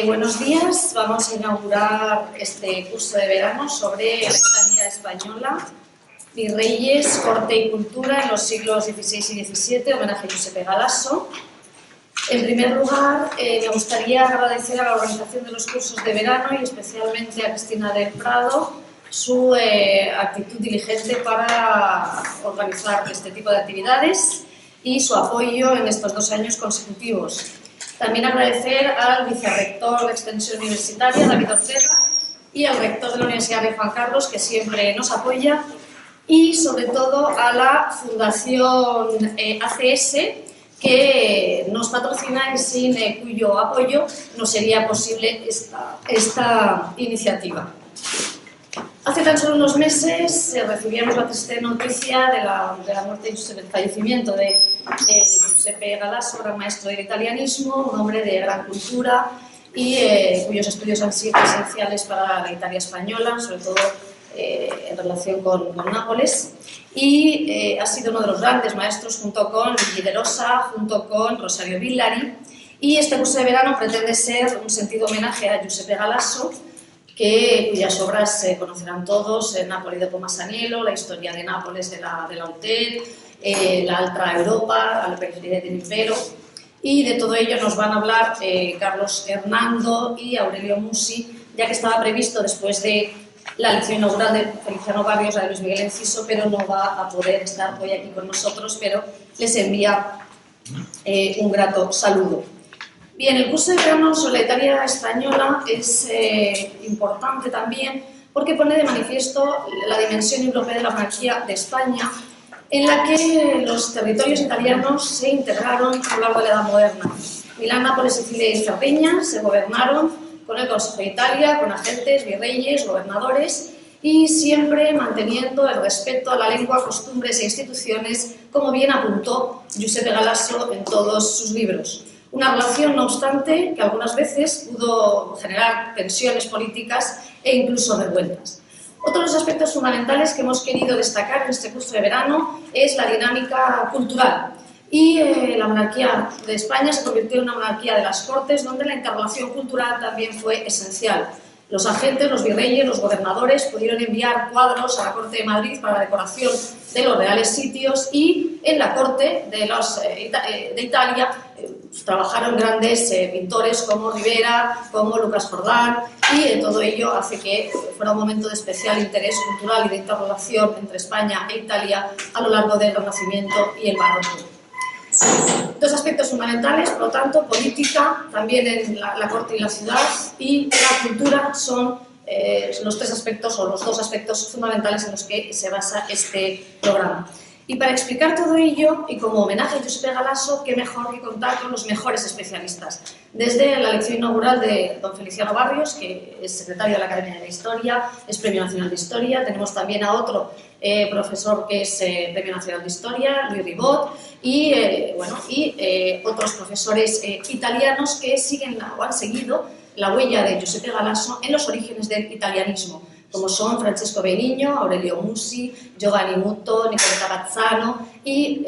Buenos días, vamos a inaugurar este curso de verano sobre la Italia española, virreyes, corte y cultura en los siglos XVI y XVII, homenaje a Giuseppe Galasso. En primer lugar, me gustaría agradecer a la organización de los cursos de verano y especialmente a Cristina del Prado su actitud diligente para organizar este tipo de actividades y su apoyo en estos 2 años consecutivos. También agradecer al vicerrector de Extensión Universitaria, David Ortega, y al rector de la Universidad de Juan Carlos, que siempre nos apoya, y sobre todo a la Fundación ACS, que nos patrocina y sin cuyo apoyo no sería posible esta iniciativa. Hace tan solo unos meses recibíamos la triste noticia de la muerte y del fallecimiento de Giuseppe Galasso, gran maestro del italianismo, un hombre de gran cultura y cuyos estudios han sido esenciales para la Italia española, sobre todo en relación con Nápoles, y ha sido uno de los grandes maestros junto con Luigi de Rosa, junto con Rosario Villari, y este curso de verano pretende ser un sentido homenaje a Giuseppe Galasso, cuyas obras se conocerán todos: Napoli dopo Masaniello, la historia de Nápoles de la UTED, la Altra Europa, la periferia del Impero, y de todo ello nos van a hablar Carlos Hernando y Aurelio Musi, ya que estaba previsto después de la lección inaugural de Feliciano Barrios, la de Luis Miguel Enciso, pero no va a poder estar hoy aquí con nosotros, pero les envía un grato saludo. Bien, el curso de verano sobre la Italia española es importante también porque pone de manifiesto la dimensión europea de la monarquía de España, en la que los territorios italianos se integraron a lo largo de la Edad Moderna. Milán, Nápoles, Sicilia y Cerdeña se gobernaron con el Consejo de Italia, con agentes, virreyes, gobernadores, y siempre manteniendo el respeto a la lengua, costumbres e instituciones, como bien apuntó Giuseppe Galasso en todos sus libros. Una relación, no obstante, que algunas veces pudo generar tensiones políticas e incluso revueltas. Otro de los aspectos fundamentales que hemos querido destacar en este curso de verano es la dinámica cultural. Y la monarquía de España se convirtió en una monarquía de las Cortes, donde la interrelación cultural también fue esencial. Los agentes, los virreyes, los gobernadores pudieron enviar cuadros a la Corte de Madrid para la decoración de los reales sitios, y en la Corte de Italia trabajaron grandes pintores como Rivera, como Lucas Jordán, y todo ello hace que fuera un momento de especial interés cultural y de interrelación entre España e Italia a lo largo del Renacimiento y el Barroco. 2 aspectos fundamentales, por lo tanto: política, también en la corte y la ciudad, y la cultura son los 3 aspectos o los 2 aspectos fundamentales en los que se basa este programa. Y para explicar todo ello, y como homenaje a Giuseppe Galasso, qué mejor que contar con los mejores especialistas. Desde la lección inaugural de don Feliciano Barrios, que es secretario de la Academia de la Historia, es Premio Nacional de Historia. Tenemos también a otro profesor que es Premio Nacional de Historia, Luis Ribot, y otros profesores italianos que siguen o han seguido la huella de Giuseppe Galasso en los orígenes del italianismo, como son Francesco Benigno, Aurelio Musi, Giovanni Mutto, Nicoletta Bazzano y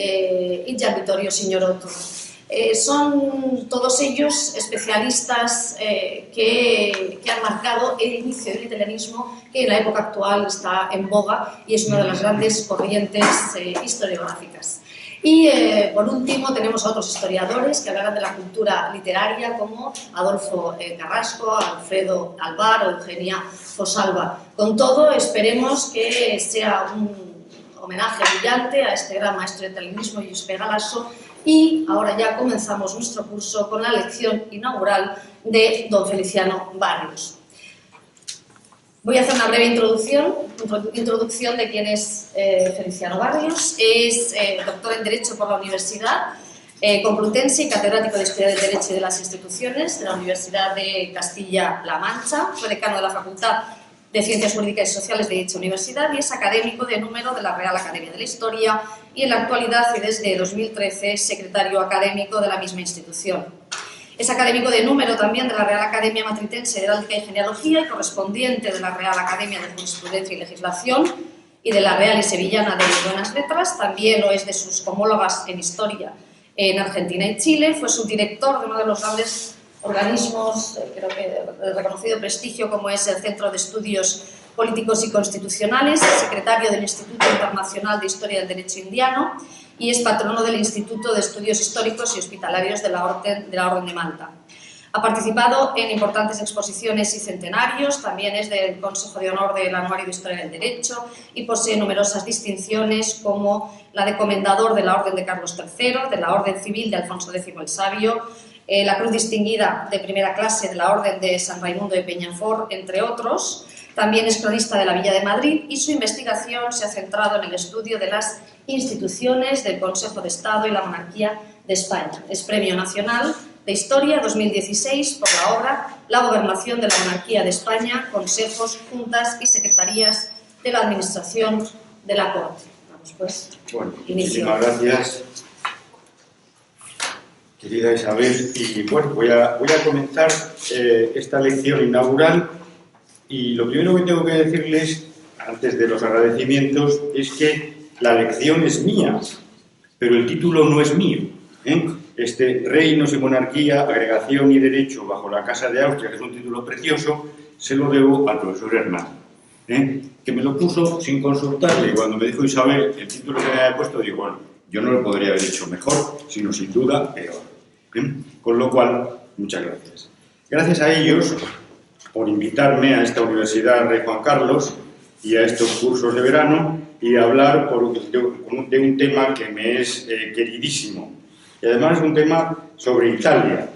Gian Vittorio Signorotto. Son todos ellos especialistas que han marcado el inicio del italianismo, que en la época actual está en boga y es una de las grandes corrientes historiográficas. Y por último tenemos a otros historiadores que hablarán de la cultura literaria, como Adolfo Carrasco, Alfredo Alvar o Eugenia Fosalva. Con todo, esperemos que sea un homenaje brillante a este gran maestro del italianismo, Giuseppe Galasso, y ahora ya comenzamos nuestro curso con la lección inaugural de don Feliciano Barrios. Voy a hacer una breve introducción de quién es Feliciano Barrios. Es doctor en Derecho por la Universidad Complutense y catedrático de Historia del Derecho y de las Instituciones de la Universidad de Castilla-La Mancha. Fue decano de la Facultad de Ciencias Jurídicas y Sociales de dicha universidad y es académico de número de la Real Academia de la Historia, y en la actualidad y desde 2013 secretario académico de la misma institución. Es académico de número también de la Real Academia Matritense de Heráldica y Genealogía y correspondiente de la Real Academia de Jurisprudencia y Legislación y de la Real y Sevillana de Buenas Letras. También lo es de sus homólogas en Historia en Argentina y Chile, fue subdirector de uno de los grandes organismos, creo que de reconocido prestigio, como es el Centro de Estudios Políticos y Constitucionales, secretario del Instituto Internacional de Historia del Derecho Indiano y es patrono del Instituto de Estudios Históricos y Hospitalarios de la Orden de Malta. Ha participado en importantes exposiciones y centenarios, también es del Consejo de Honor del Anuario de Historia del Derecho y posee numerosas distinciones como la de Comendador de la Orden de Carlos III, de la Orden Civil de Alfonso X el Sabio, la Cruz Distinguida de Primera Clase de la Orden de San Raimundo de Peñafort, entre otros. También es cronista de la Villa de Madrid y su investigación se ha centrado en el estudio de las instituciones del Consejo de Estado y la monarquía de España. Es Premio Nacional de Historia 2016 por la obra La gobernación de la monarquía de España, consejos, juntas y secretarías de la administración de la Corte. Vamos pues, bueno, inicio. Muchísimas gracias, querida Isabel. Y bueno, voy a comenzar esta lección inaugural y lo primero que tengo que decirles, antes de los agradecimientos, es que la lección es mía, pero el título no es mío, ¿eh? Reinos y monarquía, agregación y derecho bajo la Casa de Austria, que es un título precioso, se lo debo al profesor Hernán, que me lo puso sin consultarle. Y cuando me dijo Isabel el título que me había puesto, digo, bueno, yo no lo podría haber hecho mejor, sino sin duda peor. Con lo cual, muchas gracias. Gracias a ellos por invitarme a esta Universidad Rey Juan Carlos y a estos cursos de verano y a hablar de un tema que me es queridísimo. Y además es un tema sobre Italia.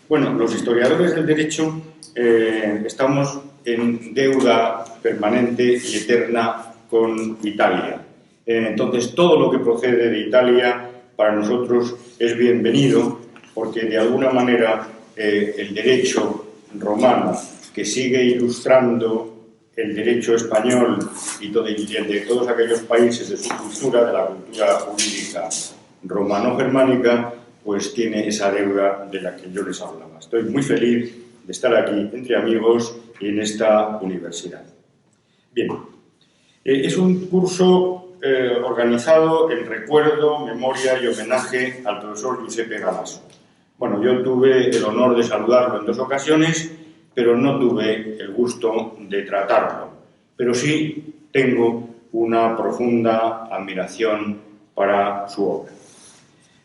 Bueno, los historiadores del derecho estamos en deuda permanente y eterna con Italia. Entonces, todo lo que procede de Italia para nosotros es bienvenido, porque de alguna manera el derecho romano, que sigue ilustrando el derecho español y de todos aquellos países de su cultura, de la cultura jurídica romano-germánica, pues tiene esa deuda de la que yo les hablaba. Estoy muy feliz de estar aquí entre amigos y en esta universidad. Bien, es un curso organizado en recuerdo, memoria y homenaje al profesor Giuseppe Galasso. Bueno, yo tuve el honor de saludarlo en 2 ocasiones, pero no tuve el gusto de tratarlo. Pero sí tengo una profunda admiración para su obra.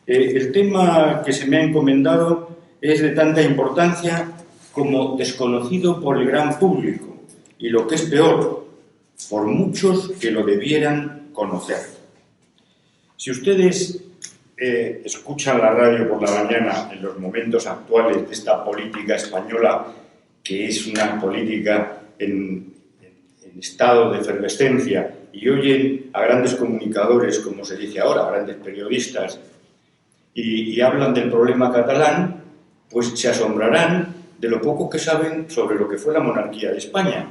El tema que se me ha encomendado es de tanta importancia como desconocido por el gran público y, lo que es peor, por muchos que lo debieran conocer. Si ustedes escuchan la radio por la mañana en los momentos actuales de esta política española, que es una política en estado de efervescencia, y oyen a grandes comunicadores, como se dice ahora, grandes periodistas, y hablan del problema catalán, pues se asombrarán de lo poco que saben sobre lo que fue la monarquía de España.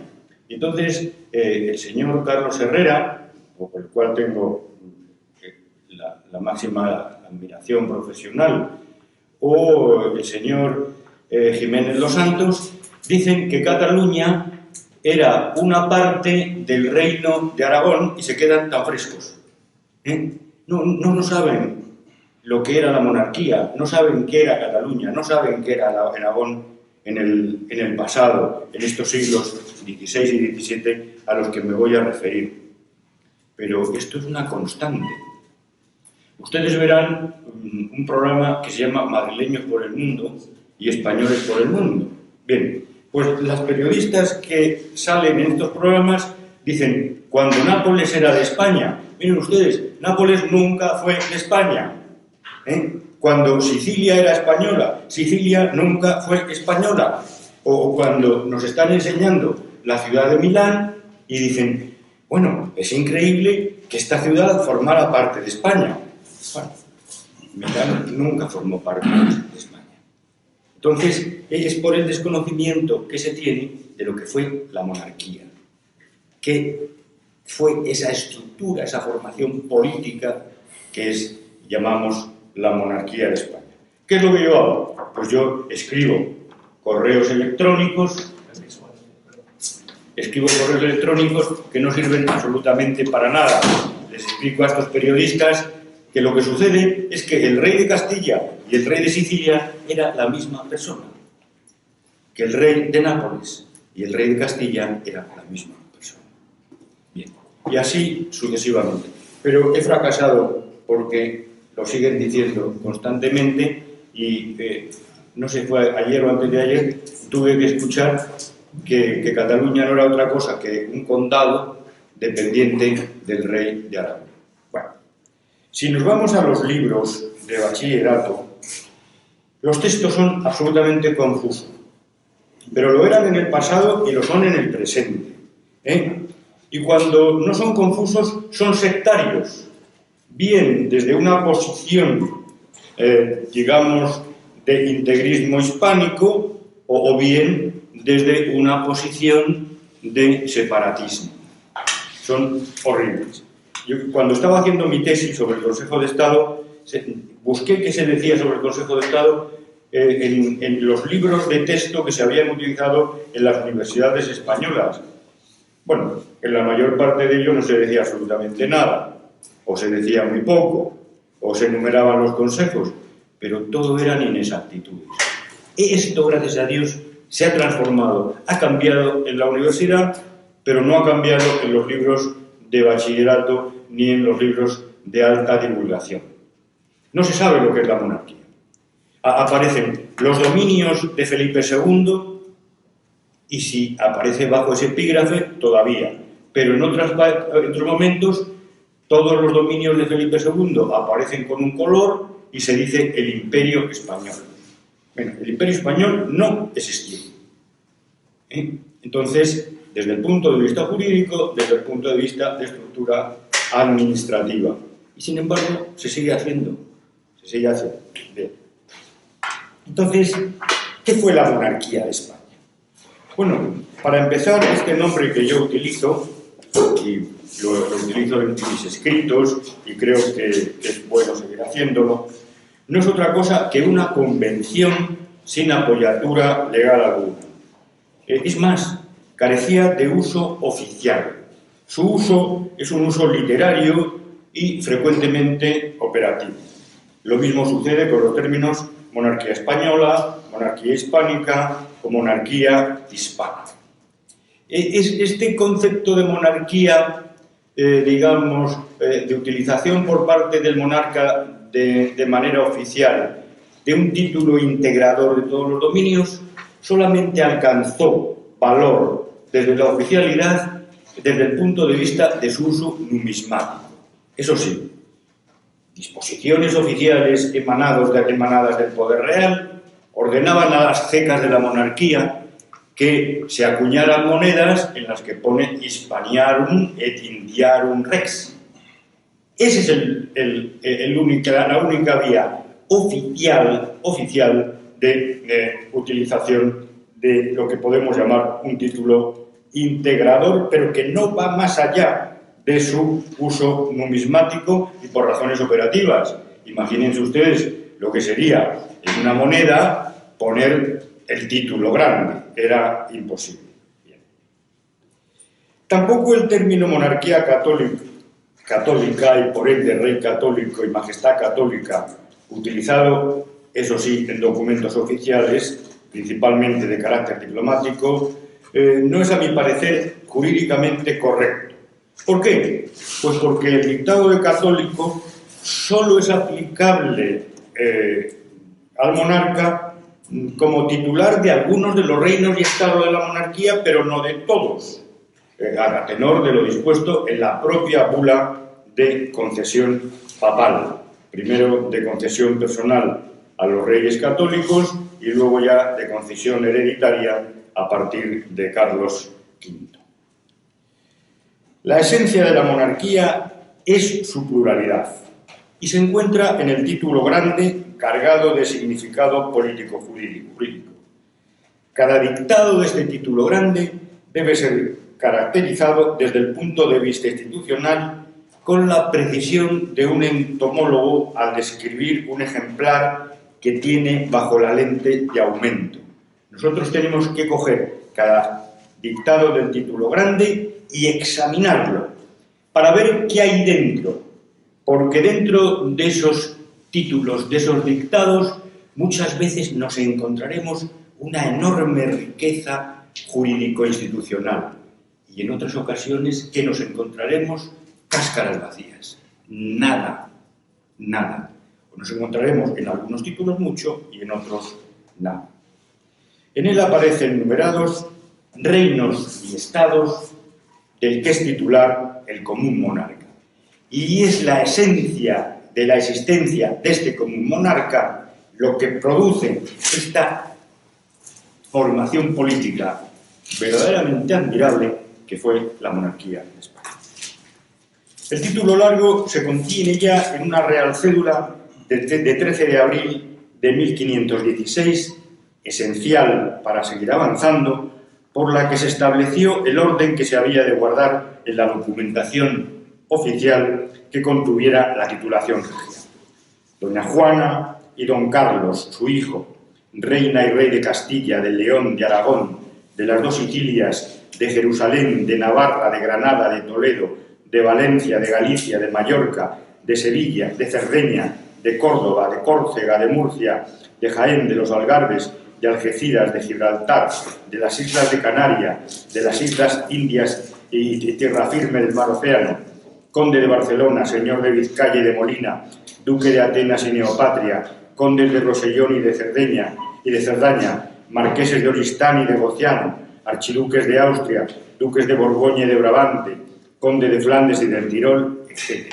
Y entonces, el señor Carlos Herrera, por el cual tengo la máxima admiración profesional, o el señor Jiménez Los Santos, dicen que Cataluña era una parte del reino de Aragón y se quedan tan frescos. No saben lo que era la monarquía, no saben qué era Cataluña, no saben qué era Aragón en el pasado, en estos siglos XVI y XVII a los que me voy a referir. Pero esto es una constante. Ustedes verán un programa que se llama Madrileños por el Mundo y Españoles por el Mundo. Bien, pues las periodistas que salen en estos programas dicen, cuando Nápoles era de España, miren ustedes, Nápoles nunca fue de España. Cuando Sicilia era española, Sicilia nunca fue española. O cuando nos están enseñando la ciudad de Milán y dicen, bueno, es increíble que esta ciudad formara parte de España. Bueno, Milán nunca formó parte de España. Entonces, es por el desconocimiento que se tiene de lo que fue la monarquía, que fue esa estructura, esa formación política que llamamos la monarquía de España. ¿Qué es lo que yo hago? Pues yo escribo correos electrónicos que no sirven absolutamente para nada. Les explico a estos periodistas que lo que sucede es que el rey de Castilla y el rey de Sicilia era la misma persona, que el rey de Nápoles y el rey de Castilla era la misma persona. Bien, y así sucesivamente. Pero he fracasado porque lo siguen diciendo constantemente y no sé, fue ayer o antes de ayer, tuve que escuchar que Cataluña no era otra cosa que un condado dependiente del rey de Aragón. Bueno, si nos vamos a los libros de bachillerato, los textos son absolutamente confusos, pero lo eran en el pasado y lo son en el presente, Y cuando no son confusos, son sectarios, bien desde una posición, digamos, de integrismo hispánico, o bien desde una posición de separatismo. Son horribles. Yo, cuando estaba haciendo mi tesis sobre el Consejo de Estado, busqué qué se decía sobre el Consejo de Estado en los libros de texto que se habían utilizado en las universidades españolas. Bueno, en la mayor parte de ello no se decía absolutamente nada, o se decía muy poco, o se enumeraban los consejos, pero todo eran inexactitudes. Esto, gracias a Dios, se ha transformado, ha cambiado en la universidad, pero no ha cambiado en los libros de bachillerato ni en los libros de alta divulgación. No se sabe lo que es la monarquía. Aparecen los dominios de Felipe II, y si aparece bajo ese epígrafe, todavía. Pero en otros momentos, todos los dominios de Felipe II aparecen con un color y se dice el Imperio Español. Bueno, el Imperio Español no existió. Entonces, desde el punto de vista jurídico, desde el punto de vista de estructura administrativa. Y sin embargo, se sigue haciendo. Se sigue haciendo. Bien. Entonces, ¿qué fue la monarquía de España? Bueno, para empezar, este nombre que yo utilizo, y lo utilizo en mis escritos, y creo que es bueno seguir haciéndolo, no es otra cosa que una convención sin apoyatura legal alguna. Es más, carecía de uso oficial. Su uso es un uso literario y frecuentemente operativo. Lo mismo sucede con los términos monarquía española, monarquía hispánica o monarquía hispana. Este concepto de monarquía, digamos, de utilización por parte del monarca de manera oficial de un título integrador de todos los dominios, solamente alcanzó valor desde la oficialidad desde el punto de vista de su uso numismático. Eso sí, disposiciones oficiales emanadas del poder real ordenaban a las cecas de la monarquía que se acuñaran monedas en las que pone hispaniarum et indiarum rex. Esa es la única vía oficial de utilización de lo que podemos llamar un título integrador, pero que no va más allá de su uso numismático y por razones operativas. Imagínense ustedes lo que sería en una moneda poner el título grande. Era imposible. Bien. Tampoco el término monarquía católica y por ende rey católico y majestad católica, utilizado, eso sí, en documentos oficiales, principalmente de carácter diplomático, no es a mi parecer jurídicamente correcto. ¿Por qué? Pues porque el dictado de católico solo es aplicable al monarca como titular de algunos de los reinos y estados de la monarquía, pero no de todos, a tenor de lo dispuesto en la propia bula de concesión papal, primero de concesión personal a los reyes católicos y luego ya de concesión hereditaria a partir de Carlos V. La esencia de la monarquía es su pluralidad y se encuentra en el título grande cargado de significado político-jurídico. Cada dictado de este título grande debe ser caracterizado desde el punto de vista institucional con la precisión de un entomólogo al describir un ejemplar que tiene bajo la lente de aumento. Nosotros tenemos que coger cada dictado del título grande y examinarlo para ver qué hay dentro porque dentro de esos títulos, de esos dictados, muchas veces nos encontraremos una enorme riqueza jurídico-institucional y en otras ocasiones que nos encontraremos cáscaras vacías, nada, nada. O nos encontraremos en algunos títulos mucho y en otros nada. En él aparecen numerados reinos y estados del que es titular el común monarca. Y es la esencia de la existencia de este común monarca lo que produce esta formación política verdaderamente admirable que fue la monarquía en España. El título largo se contiene ya en una real cédula de 13 de abril de 1516, esencial para seguir avanzando, por la que se estableció el orden que se había de guardar en la documentación oficial que contuviera la titulación regia. Doña Juana y don Carlos, su hijo, reina y rey de Castilla, de León, de Aragón, de las dos Sicilias, de Jerusalén, de Navarra, de Granada, de Toledo, de Valencia, de Galicia, de Mallorca, de Sevilla, de Cerdeña, de Córdoba, de Córcega, de Murcia, de Jaén, de los Algarbes, de Algeciras, de Gibraltar, de las Islas de Canarias, de las Islas Indias y tierra firme del Mar Océano, conde de Barcelona, señor de Vizcaya y de Molina, duque de Atenas y Neopatria, condes de Rosellón y de Cerdaña, marqueses de Oristán y de Gociano, archiduques de Austria, duques de Borgoña y de Brabante, conde de Flandes y del Tirol, etc.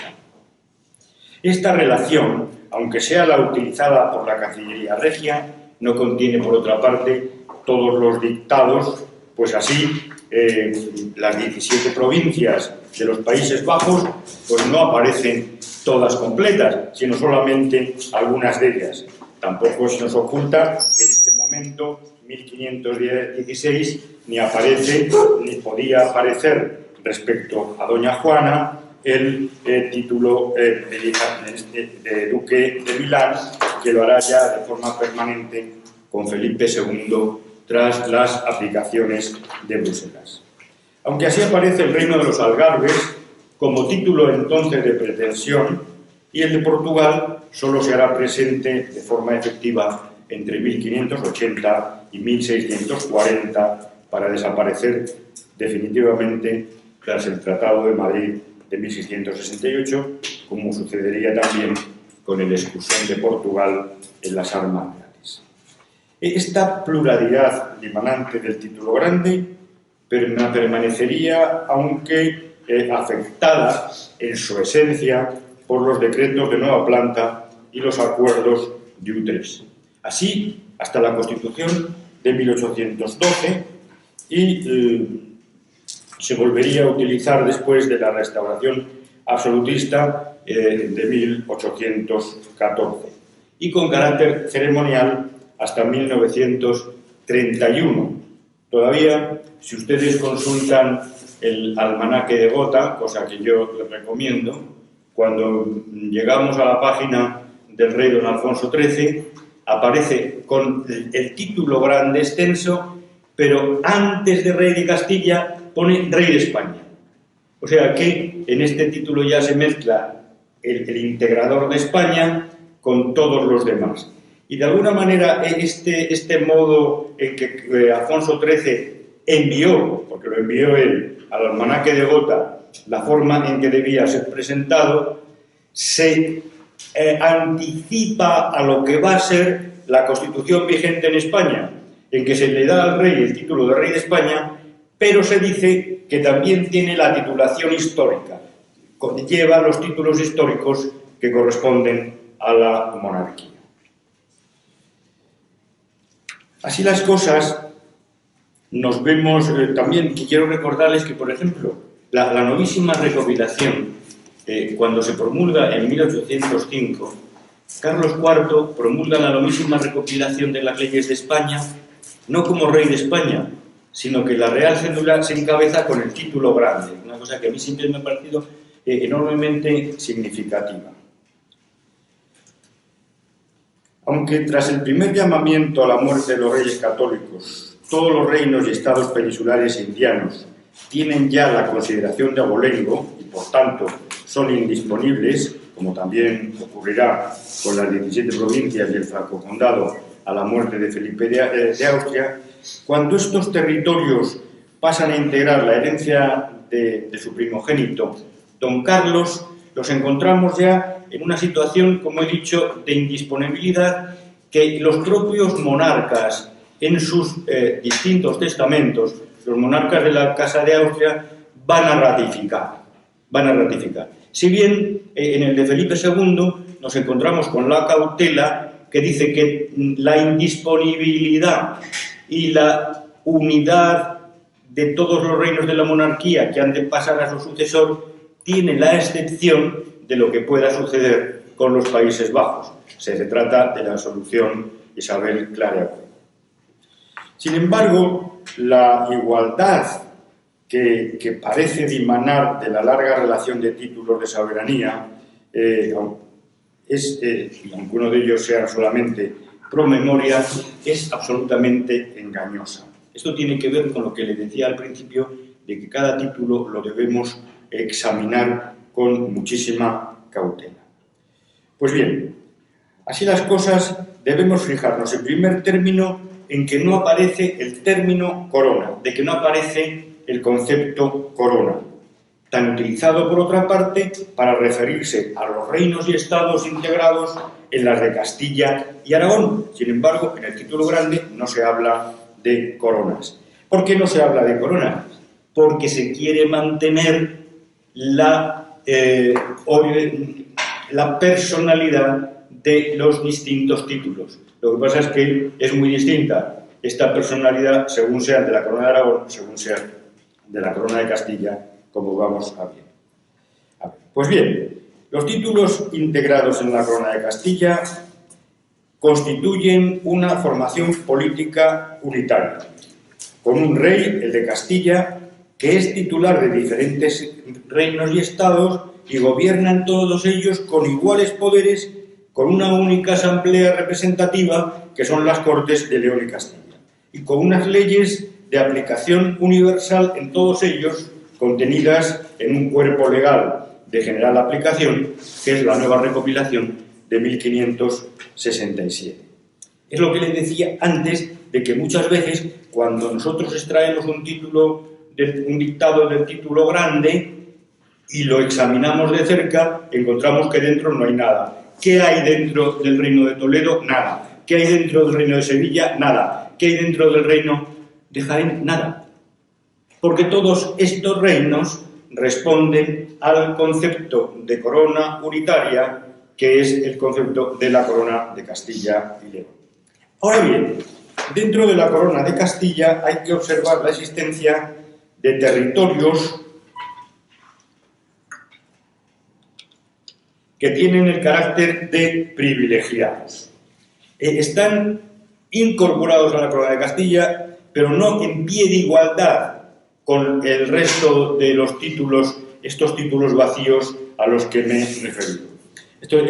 Esta relación, aunque sea la utilizada por la Cancillería Regia, no contiene, por otra parte, todos los dictados, pues así las 17 provincias de los Países Bajos pues no aparecen todas completas, sino solamente algunas de ellas. Tampoco se nos oculta que en este momento, 1516, ni aparece, ni podía aparecer respecto a doña Juana el título de duque de Milán, que lo hará ya de forma permanente con Felipe II tras las aplicaciones de Bruselas. Aunque así aparece el reino de los Algarbes como título entonces de pretensión, y el de Portugal solo se hará presente de forma efectiva entre 1580 y 1640 para desaparecer definitivamente tras el Tratado de Madrid de 1668, como sucedería también con el exclusión de Portugal en las armas reales. Esta pluralidad dimanante del título grande permanecería, aunque afectada en su esencia por los decretos de nueva planta y los acuerdos de Utrecht. Así, hasta la Constitución de 1812 y se volvería a utilizar después de la restauración absolutista de 1814 y con carácter ceremonial hasta 1931. Todavía, si ustedes consultan el almanaque de Gotha, cosa que yo les recomiendo, cuando llegamos a la página del rey don Alfonso XIII, aparece con el título grande extenso, pero antes de rey de Castilla pone rey de España. O sea que en este título ya se mezcla el integrador de España con todos los demás. Y de alguna manera este modo en que Alfonso XIII envió, porque lo envió él, al almanaque de Gotha, la forma en que debía ser presentado, se anticipa a lo que va a ser la Constitución vigente en España, en que se le da al rey el título de rey de España, pero se dice que también tiene la titulación histórica, lleva los títulos históricos que corresponden a la monarquía. Así las cosas, nos vemos también, y quiero recordarles que, por ejemplo, la novísima recopilación, cuando se promulga en 1805, Carlos IV promulga la novísima recopilación de las leyes de España, no como rey de España, sino que la Real Cédula se encabeza con el título grande, una cosa que a mí siempre me ha parecido enormemente significativa. Aunque tras el primer llamamiento a la muerte de los reyes católicos, todos los reinos y estados peninsulares indianos tienen ya la consideración de abolengo y, por tanto, son indisponibles, como también ocurrirá con las 17 provincias y el Franco-Condado a la muerte de Felipe de Austria, cuando estos territorios pasan a integrar la herencia de su primogénito, don Carlos, los encontramos ya en una situación, como he dicho, de indisponibilidad que los propios monarcas en sus distintos testamentos, los monarcas de la Casa de Austria, van a ratificar. Si bien en el de Felipe II nos encontramos con la cautela que dice que la indisponibilidad y la unidad de todos los reinos de la monarquía que han de pasar a su sucesor tiene la excepción de lo que pueda suceder con los Países Bajos. Se trata de la solución Isabel-Claraval. Sin embargo, la igualdad que parece dimanar de la larga relación de títulos de soberanía, y aunque uno de ellos sea solamente pro memoria, es absolutamente engañosa. Esto tiene que ver con lo que le decía al principio, de que cada título lo debemos examinar con muchísima cautela. Pues bien, así las cosas, debemos fijarnos en primer término en que no aparece el término corona, de que no aparece el concepto corona, tan utilizado por otra parte para referirse a los reinos y estados integrados en las de Castilla y Aragón. Sin embargo, en el título grande no se habla de coronas. ¿Por qué no se habla de coronas? Porque se quiere mantener la personalidad de los distintos títulos. Lo que pasa es que es muy distinta esta personalidad según sea de la corona de Aragón, según sea de la corona de Castilla, como vamos a ver. Pues bien, los títulos integrados en la corona de Castilla constituyen una formación política unitaria, con un rey, el de Castilla, que es titular de diferentes reinos y estados y gobiernan todos ellos con iguales poderes, con una única asamblea representativa, que son las Cortes de León y Castilla, y con unas leyes de aplicación universal en todos ellos, contenidas en un cuerpo legal de general aplicación, que es la nueva recopilación de 1567. Es lo que les decía antes, de que muchas veces, cuando nosotros extraemos un dictado del título grande y lo examinamos de cerca, encontramos que dentro no hay nada. ¿Qué hay dentro del Reino de Toledo? Nada. ¿Qué hay dentro del Reino de Sevilla? Nada. ¿Qué hay dentro del Reino de Jaén? Nada. Porque todos estos reinos responden al concepto de corona unitaria, que es el concepto de la corona de Castilla y León. Ahora bien, dentro de la corona de Castilla hay que observar la existencia de territorios que tienen el carácter de privilegiados. Están incorporados a la corona de Castilla, pero no en pie de igualdad con el resto de los títulos, estos títulos vacíos a los que me he referido. Estos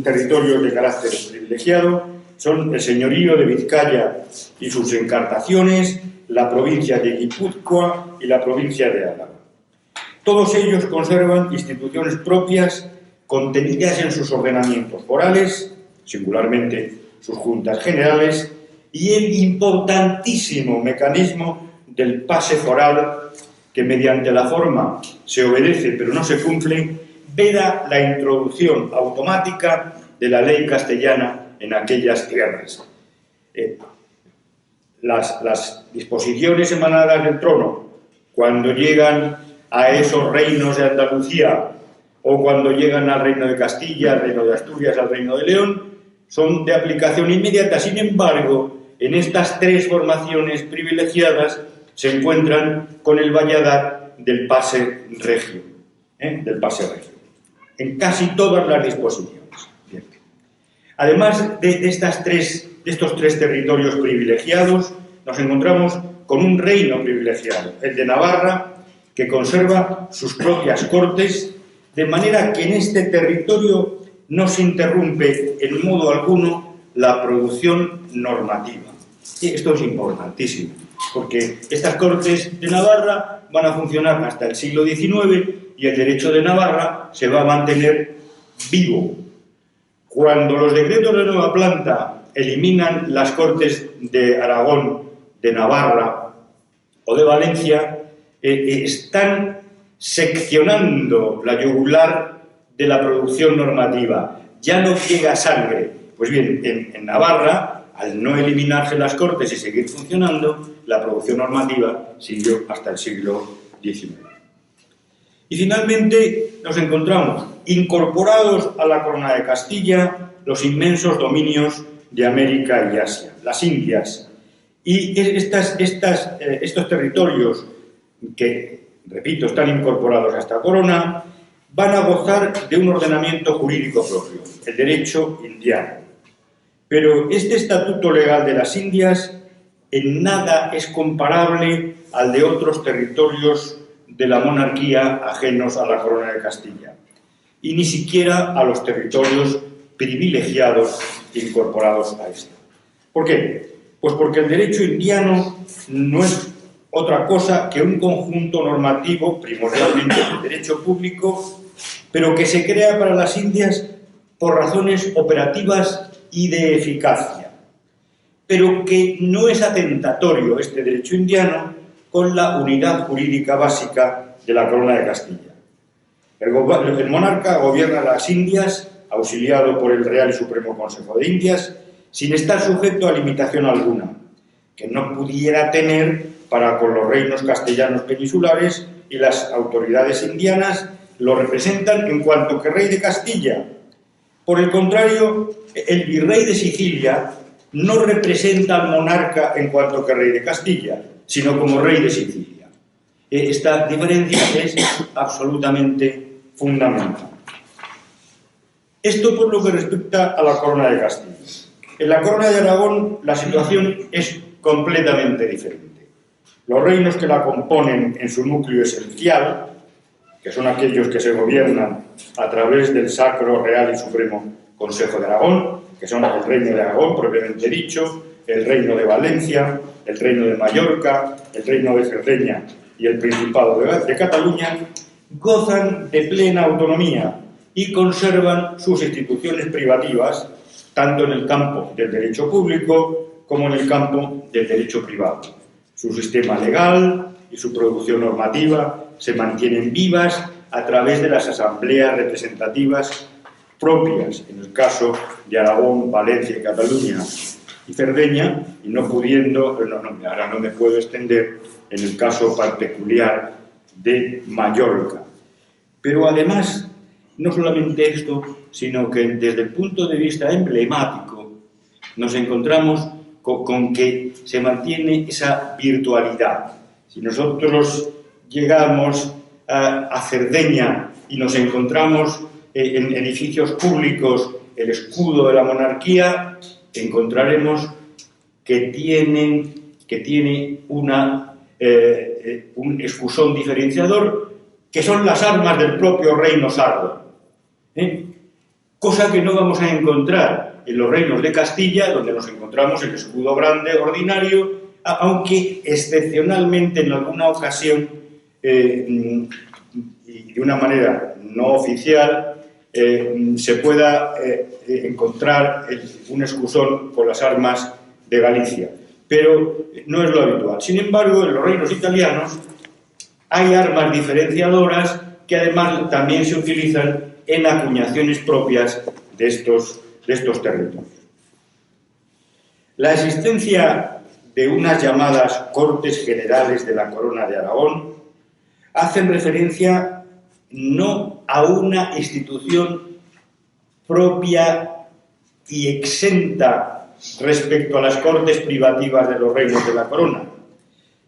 territorios de carácter privilegiado son el señorío de Vizcaya y sus encartaciones, la provincia de Guipúzcoa y la provincia de Álava. Todos ellos conservan instituciones propias contenidas en sus ordenamientos forales, singularmente sus juntas generales, y el importantísimo mecanismo del pase foral, que mediante la forma se obedece pero no se cumple, veda la introducción automática de la ley castellana en aquellas tierras. Las disposiciones emanadas del trono, cuando llegan a esos reinos de Andalucía o cuando llegan al Reino de Castilla, al Reino de Asturias, al Reino de León, son de aplicación inmediata. Sin embargo, en estas tres formaciones privilegiadas se encuentran con el valladar del pase regio, en casi todas las disposiciones. Bien. Además de estos tres territorios privilegiados, nos encontramos con un reino privilegiado, el de Navarra, que conserva sus propias cortes, de manera que en este territorio no se interrumpe en modo alguno la producción normativa. Y esto es importantísimo, porque estas Cortes de Navarra van a funcionar hasta el siglo XIX y el derecho de Navarra se va a mantener vivo. Cuando los decretos de nueva planta eliminan las Cortes de Aragón, de Navarra o de Valencia, están seccionando la yugular de la producción normativa. Ya no llega sangre. Pues bien, en Navarra, al no eliminarse las Cortes y seguir funcionando, la producción normativa siguió hasta el siglo XIX. Y finalmente nos encontramos incorporados a la Corona de Castilla los inmensos dominios de América y Asia, las Indias. Y estos territorios que, repito, están incorporados a esta corona, van a gozar de un ordenamiento jurídico propio, el derecho indiano. Pero este estatuto legal de las Indias en nada es comparable al de otros territorios de la monarquía ajenos a la Corona de Castilla, y ni siquiera a los territorios privilegiados incorporados a esta. ¿Por qué? Pues porque el derecho indiano no es otra cosa que un conjunto normativo, primordialmente de derecho público, pero que se crea para las Indias por razones operativas y de eficacia, pero que no es atentatorio este derecho indiano con la unidad jurídica básica de la Corona de Castilla. El monarca gobierna las Indias, auxiliado por el Real y Supremo Consejo de Indias, sin estar sujeto a limitación alguna, que no pudiera tener para con los reinos castellanos peninsulares, y las autoridades indianas lo representan en cuanto que rey de Castilla. Por el contrario, el virrey de Sicilia no representa al monarca en cuanto que rey de Castilla, sino como rey de Sicilia. Esta diferencia es absolutamente fundamental. Esto por lo que respecta a la Corona de Castilla. En la Corona de Aragón la situación es completamente diferente. Los reinos que la componen en su núcleo esencial, que son aquellos que se gobiernan a través del Sacro, Real y Supremo Consejo de Aragón, que son el Reino de Aragón, propiamente dicho, el Reino de Valencia, el Reino de Mallorca, el Reino de Cerdeña y el Principado de Cataluña, gozan de plena autonomía y conservan sus instituciones privativas, tanto en el campo del derecho público como en el campo del derecho privado. Su sistema legal y su producción normativa se mantienen vivas a través de las asambleas representativas propias, en el caso de Aragón, Valencia, Cataluña y Cerdeña, y no pudiendo, ahora no me puedo extender en el caso peculiar de Mallorca. Pero además, no solamente esto, sino que desde el punto de vista emblemático nos encontramos con que se mantiene esa virtualidad. Si nosotros llegamos a Cerdeña y nos encontramos en edificios públicos el escudo de la monarquía, encontraremos que tiene un escusón diferenciador, que son las armas del propio reino sardo. Cosa que no vamos a encontrar en los reinos de Castilla, donde nos encontramos el escudo grande ordinario, aunque excepcionalmente en alguna ocasión y de una manera no oficial se pueda encontrar un escusón con las armas de Galicia, pero no es lo habitual. Sin embargo, en los reinos italianos hay armas diferenciadoras que además también se utilizan en acuñaciones propias de estos territorios. La existencia de unas llamadas Cortes Generales de la Corona de Aragón hacen referencia no a una institución propia y exenta respecto a las Cortes privativas de los reinos de la Corona,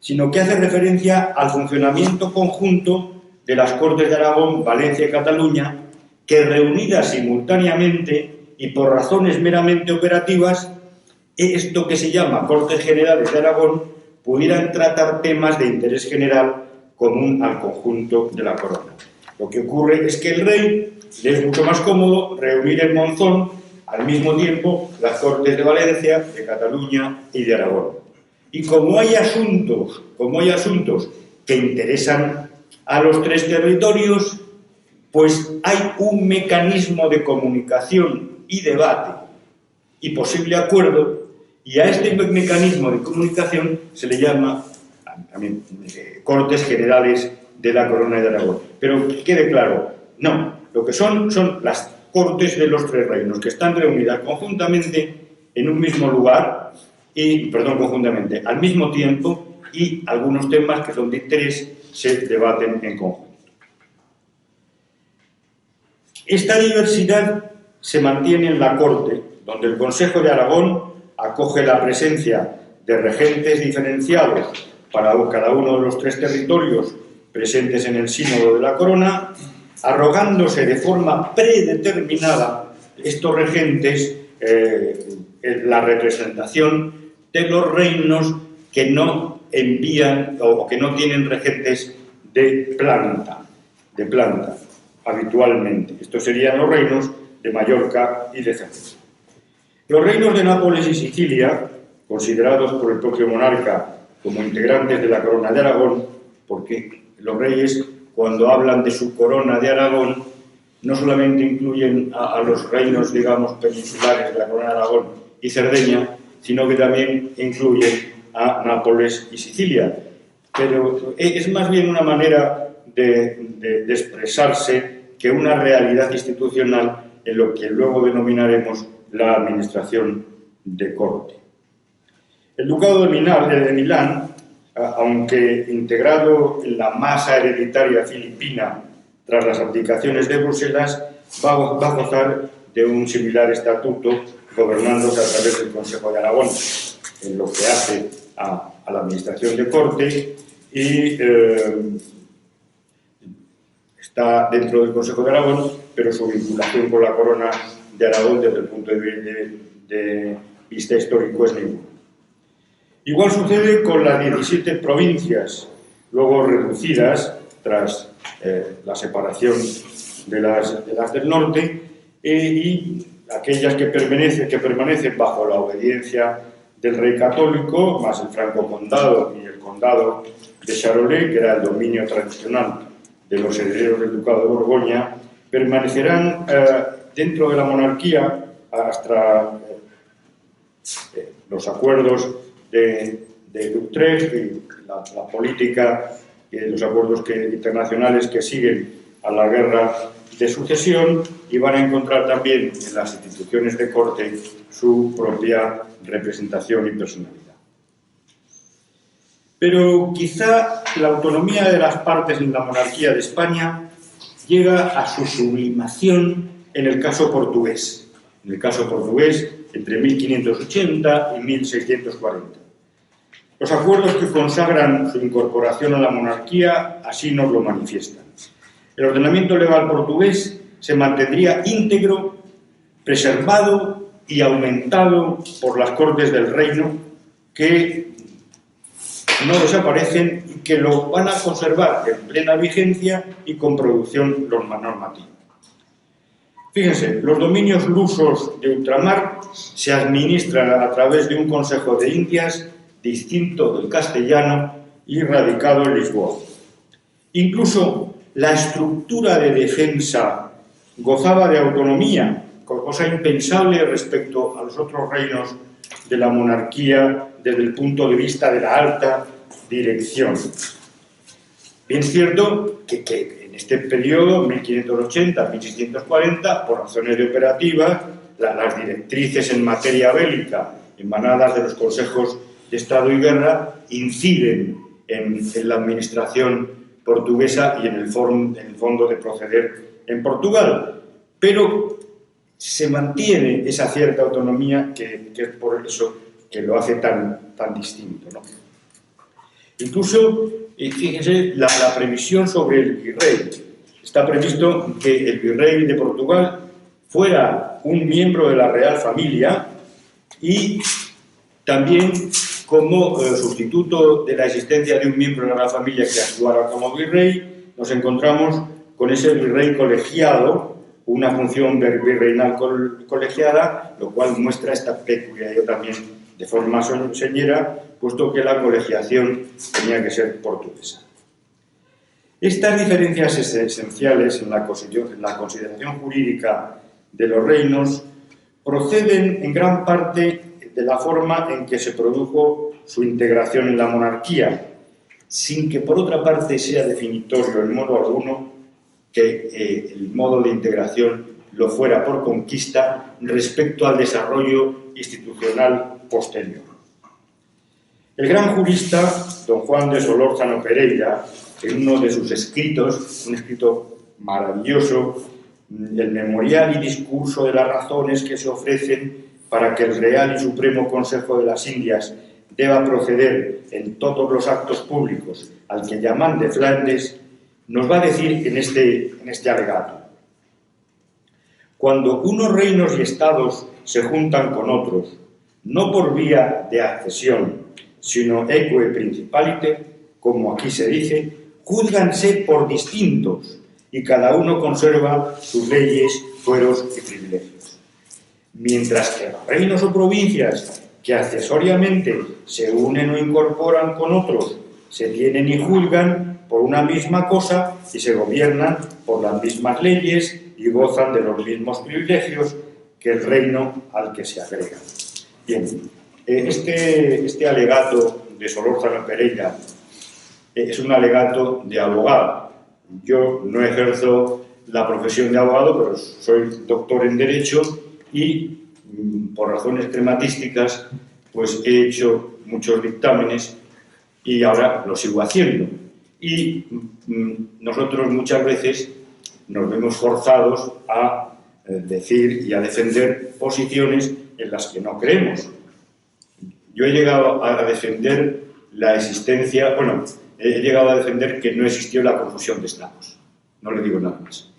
sino que hace referencia al funcionamiento conjunto de las Cortes de Aragón, Valencia y Cataluña, que reunidas simultáneamente y por razones meramente operativas, esto que se llama Cortes Generales de Aragón, pudieran tratar temas de interés general común al conjunto de la corona. Lo que ocurre es que el rey le es mucho más cómodo reunir en Monzón al mismo tiempo las Cortes de Valencia, de Cataluña y de Aragón. Y como hay asuntos que interesan a los tres territorios, pues hay un mecanismo de comunicación y debate y posible acuerdo, y a este mecanismo de comunicación se le llama también Cortes Generales de la Corona de Aragón. Pero que quede claro, no, lo que son las Cortes de los Tres Reinos, que están reunidas conjuntamente en un mismo lugar, conjuntamente al mismo tiempo, y algunos temas que son de interés se debaten en conjunto. Esta diversidad se mantiene en la Corte, donde el Consejo de Aragón acoge la presencia de regentes diferenciados para cada uno de los tres territorios presentes en el sínodo de la corona, arrogándose de forma predeterminada estos regentes la representación de los reinos que no envían o que no tienen regentes de planta habitualmente. Estos serían los reinos de Mallorca y de Jerez. Los reinos de Nápoles y Sicilia, considerados por el propio monarca como integrantes de la corona de Aragón, porque los reyes, cuando hablan de su corona de Aragón, no solamente incluyen a los reinos, digamos, peninsulares de la corona de Aragón y Cerdeña, sino que también incluyen a Nápoles y Sicilia. Pero es más bien una manera de expresarse que una realidad institucional en lo que luego denominaremos la administración de corte. El Ducado de Milán, aunque integrado en la masa hereditaria filipina tras las abdicaciones de Bruselas, va a gozar de un similar estatuto, gobernándose a través del Consejo de Aragón, en lo que hace a la administración de corte, y está dentro del Consejo de Aragón, pero su vinculación con la corona de Aragón desde el punto de vista histórico es ninguno. Igual sucede con las 17 provincias, luego reducidas tras la separación de las del norte, y aquellas que permanecen bajo la obediencia del rey católico, más el Franco Condado y el Condado de Charolais, que era el dominio tradicional de los herederos del Ducado de Borgoña, permanecerán dentro de la monarquía hasta los acuerdos de Utrecht y la política y los acuerdos internacionales que siguen a la guerra de sucesión, y van a encontrar también en las instituciones de corte su propia representación y personalidad. Pero quizá la autonomía de las partes en la monarquía de España llega a su sublimación en el caso portugués. En el caso portugués, entre 1580 y 1640. Los acuerdos que consagran su incorporación a la monarquía así nos lo manifiestan. El ordenamiento legal portugués se mantendría íntegro, preservado y aumentado por las Cortes del Reino, que no desaparecen y que lo van a conservar en plena vigencia y con producción normativa. Fíjense, los dominios lusos de ultramar se administran a través de un Consejo de Indias distinto del castellano y radicado en Lisboa. Incluso la estructura de defensa gozaba de autonomía, cosa impensable respecto a los otros reinos de la monarquía desde el punto de vista de la alta dirección. Bien es cierto que en este periodo, 1580-1640, por razones de operativa, las directrices en materia bélica emanadas de los consejos de Estado y Guerra inciden en la administración portuguesa y en el fondo de proceder en Portugal. Pero se mantiene esa cierta autonomía que es por eso que lo hace tan distinto, ¿no? Incluso, fíjense, la previsión sobre el virrey. Está previsto que el virrey de Portugal fuera un miembro de la Real Familia y también como sustituto de la existencia de un miembro de la Real Familia que actuara como virrey, nos encontramos con ese virrey colegiado, una función virreinal colegiada, lo cual muestra esta peculiaridad también de forma señera, puesto que la colegiación tenía que ser portuguesa. Estas diferencias esenciales en la consideración jurídica de los reinos proceden en gran parte de la forma en que se produjo su integración en la monarquía, sin que por otra parte sea definitorio en modo alguno que el modo de integración lo fuera por conquista respecto al desarrollo institucional posterior. El gran jurista, don Juan de Solórzano Pereira, en uno de sus escritos, un escrito maravilloso, el memorial y discurso de las razones que se ofrecen para que el Real y Supremo Consejo de las Indias deba proceder en todos los actos públicos al que llaman de Flandes, nos va a decir en este alegato: cuando unos reinos y estados se juntan con otros, no por vía de accesión, sino eque principalite, como aquí se dice, júzganse por distintos y cada uno conserva sus leyes, fueros y privilegios. Mientras que los reinos o provincias que accesoriamente se unen o incorporan con otros, se tienen y juzgan por una misma cosa y se gobiernan por las mismas leyes y gozan de los mismos privilegios que el reino al que se agregan. Bien, este alegato de Solórzano Pereira es un alegato de abogado. Yo no ejerzo la profesión de abogado, pero soy doctor en Derecho y, por razones crematísticas, pues he hecho muchos dictámenes y ahora lo sigo haciendo. Y nosotros muchas veces nos vemos forzados a decir y a defender posiciones en las que no creemos. Yo he llegado a defender la existencia, he llegado a defender que no existió la confusión de estados. No le digo nada más.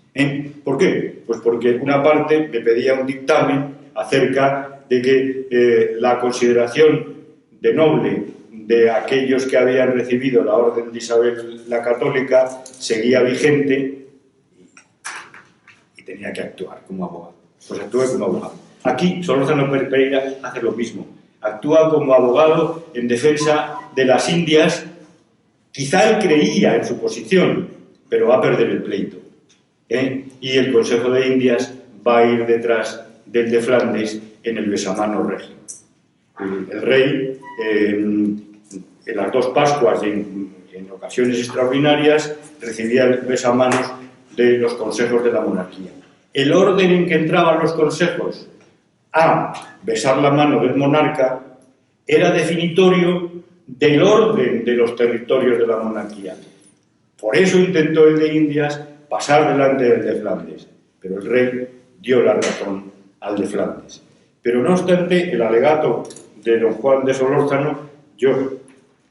¿Por qué? Pues porque una parte me pedía un dictamen acerca de que la consideración de noble de aquellos que habían recibido la orden de Isabel la Católica seguía vigente y tenía que actuar como abogado. Pues actué como abogado. Aquí Solórzano Pereira hace lo mismo. Actúa como abogado en defensa de las Indias. Quizá él creía en su posición, pero va a perder el pleito. Y el Consejo de Indias va a ir detrás del de Flandes en el besamano regio. El rey, en las dos Pascuas y en ocasiones extraordinarias, recibía el besamanos de los consejos de la monarquía. El orden en que entraban los consejos a besar la mano del monarca era definitorio del orden de los territorios de la monarquía. Por eso intentó el de Indias pasar delante del de Flandes, pero el rey dio la razón al de Flandes. Pero no obstante, el alegato de don Juan de Solórzano, yo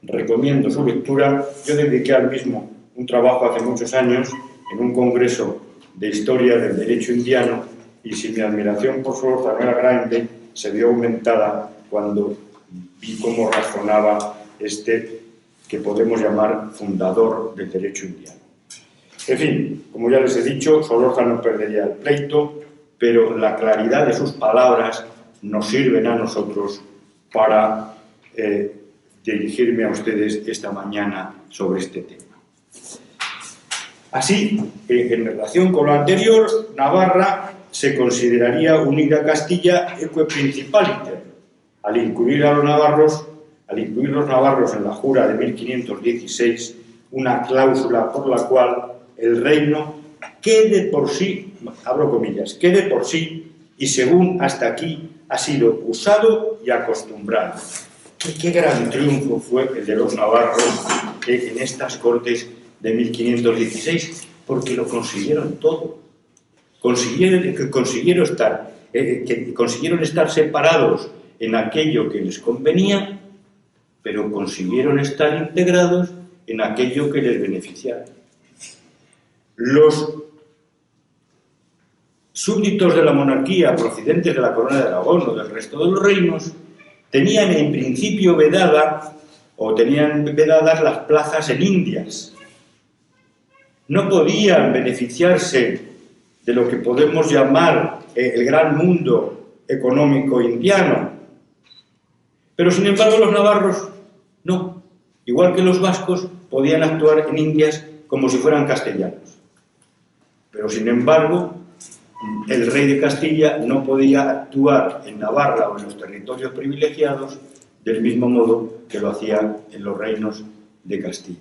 recomiendo su lectura. Yo dediqué al mismo un trabajo hace muchos años en un congreso de historia del derecho indiano, y si mi admiración por Solórzano era grande, se vio aumentada cuando vi cómo razonaba que podemos llamar fundador del derecho indiano. En fin, como ya les he dicho, Solórzano perdería el pleito, pero la claridad de sus palabras nos sirven a nosotros para dirigirme a ustedes esta mañana sobre este tema. Así, en relación con lo anterior, Navarra se consideraría unida a Castilla eque principaliter, al incluir los navarros en la jura de 1516, una cláusula por la cual el reino quede por sí, abro comillas, quede por sí y según hasta aquí ha sido usado y acostumbrado. Qué gran triunfo fue el de los navarros en estas Cortes de 1516, porque lo consiguieron todo. Consiguieron estar separados en aquello que les convenía, pero consiguieron estar integrados en aquello que les beneficiaba. Los súbditos de la monarquía procedentes de la corona de Aragón o del resto de los reinos tenían en principio vedadas las plazas en Indias. No podían beneficiarse de lo que podemos llamar el gran mundo económico indiano. Pero sin embargo los navarros no. Igual que los vascos podían actuar en Indias como si fueran castellanos. Pero, sin embargo, el rey de Castilla no podía actuar en Navarra o en los territorios privilegiados del mismo modo que lo hacía en los reinos de Castilla.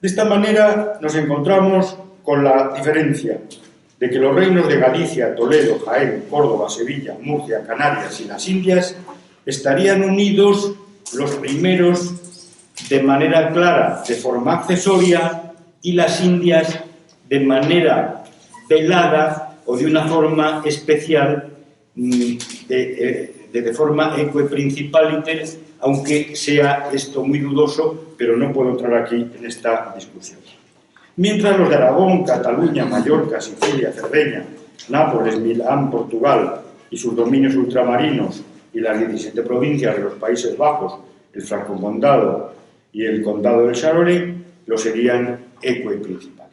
De esta manera nos encontramos con la diferencia de que los reinos de Galicia, Toledo, Jaén, Córdoba, Sevilla, Murcia, Canarias y las Indias estarían unidos los primeros de manera clara, de forma accesoria, y las Indias de manera velada o de una forma especial, de forma equeprincipaliter, aunque sea esto muy dudoso, pero no puedo entrar aquí en esta discusión. Mientras los de Aragón, Cataluña, Mallorca, Sicilia, Cerdeña, Nápoles, Milán, Portugal y sus dominios ultramarinos y las 17 provincias de los Países Bajos, el Francocondado y el Condado del Charolais, lo serían equeprincipal.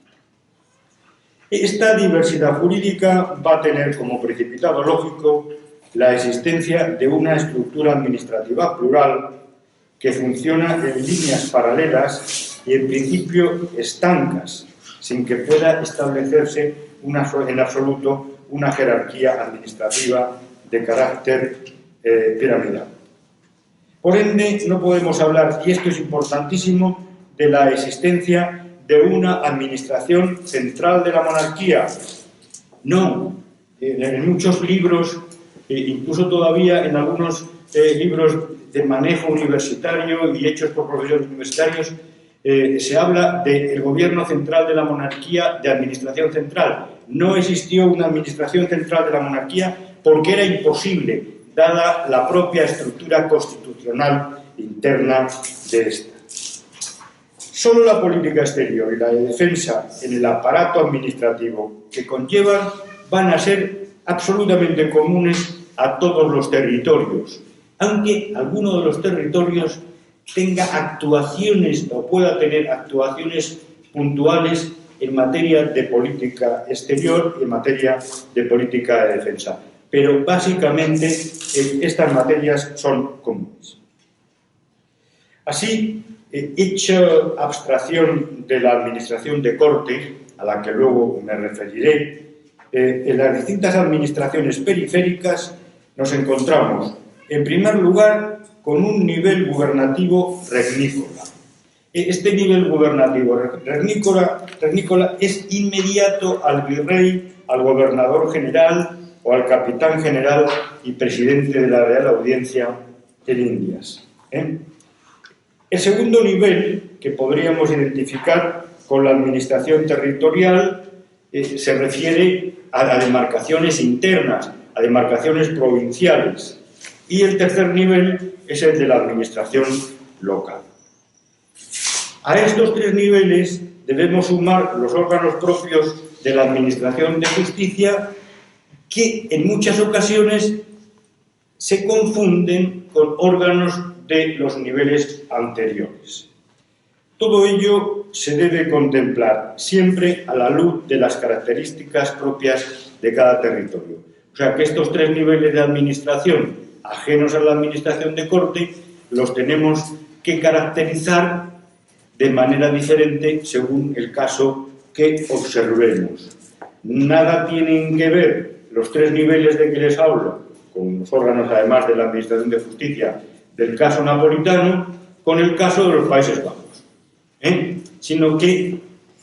Esta diversidad jurídica va a tener como precipitado lógico la existencia de una estructura administrativa plural que funciona en líneas paralelas y en principio estancas, sin que pueda establecerse en absoluto una jerarquía administrativa de carácter piramidal. Por ende, no podemos hablar, y esto es importantísimo, de la existencia de una administración central de la monarquía. No, en muchos libros, incluso todavía en algunos libros de manejo universitario y hechos por profesores universitarios, se habla del gobierno central de la monarquía, de administración central. No existió una administración central de la monarquía porque era imposible, dada la propia estructura constitucional interna de esta. Solo la política exterior y la de defensa en el aparato administrativo que conllevan van a ser absolutamente comunes a todos los territorios, aunque alguno de los territorios tenga actuaciones o pueda tener actuaciones puntuales en materia de política exterior y en materia de política de defensa. Pero básicamente estas materias son comunes. Así, hecha abstracción de la administración de corte, a la que luego me referiré, en las distintas administraciones periféricas nos encontramos, en primer lugar, con un nivel gubernativo regnícola. Este nivel gubernativo regnícola es inmediato al virrey, al gobernador general o al capitán general y presidente de la Real Audiencia en Indias. El segundo nivel, que podríamos identificar con la administración territorial, se refiere a demarcaciones internas, a demarcaciones provinciales. Y el tercer nivel es el de la administración local. A estos tres niveles debemos sumar los órganos propios de la administración de justicia, que en muchas ocasiones se confunden con órganos de los niveles anteriores. Todo ello se debe contemplar siempre a la luz de las características propias de cada territorio. O sea que estos tres niveles de administración, ajenos a la administración de corte, los tenemos que caracterizar de manera diferente según el caso que observemos. Nada tienen que ver los tres niveles de que les hablo, con los órganos además de la administración de justicia, del caso napolitano, con el caso de los Países Bajos. Sino que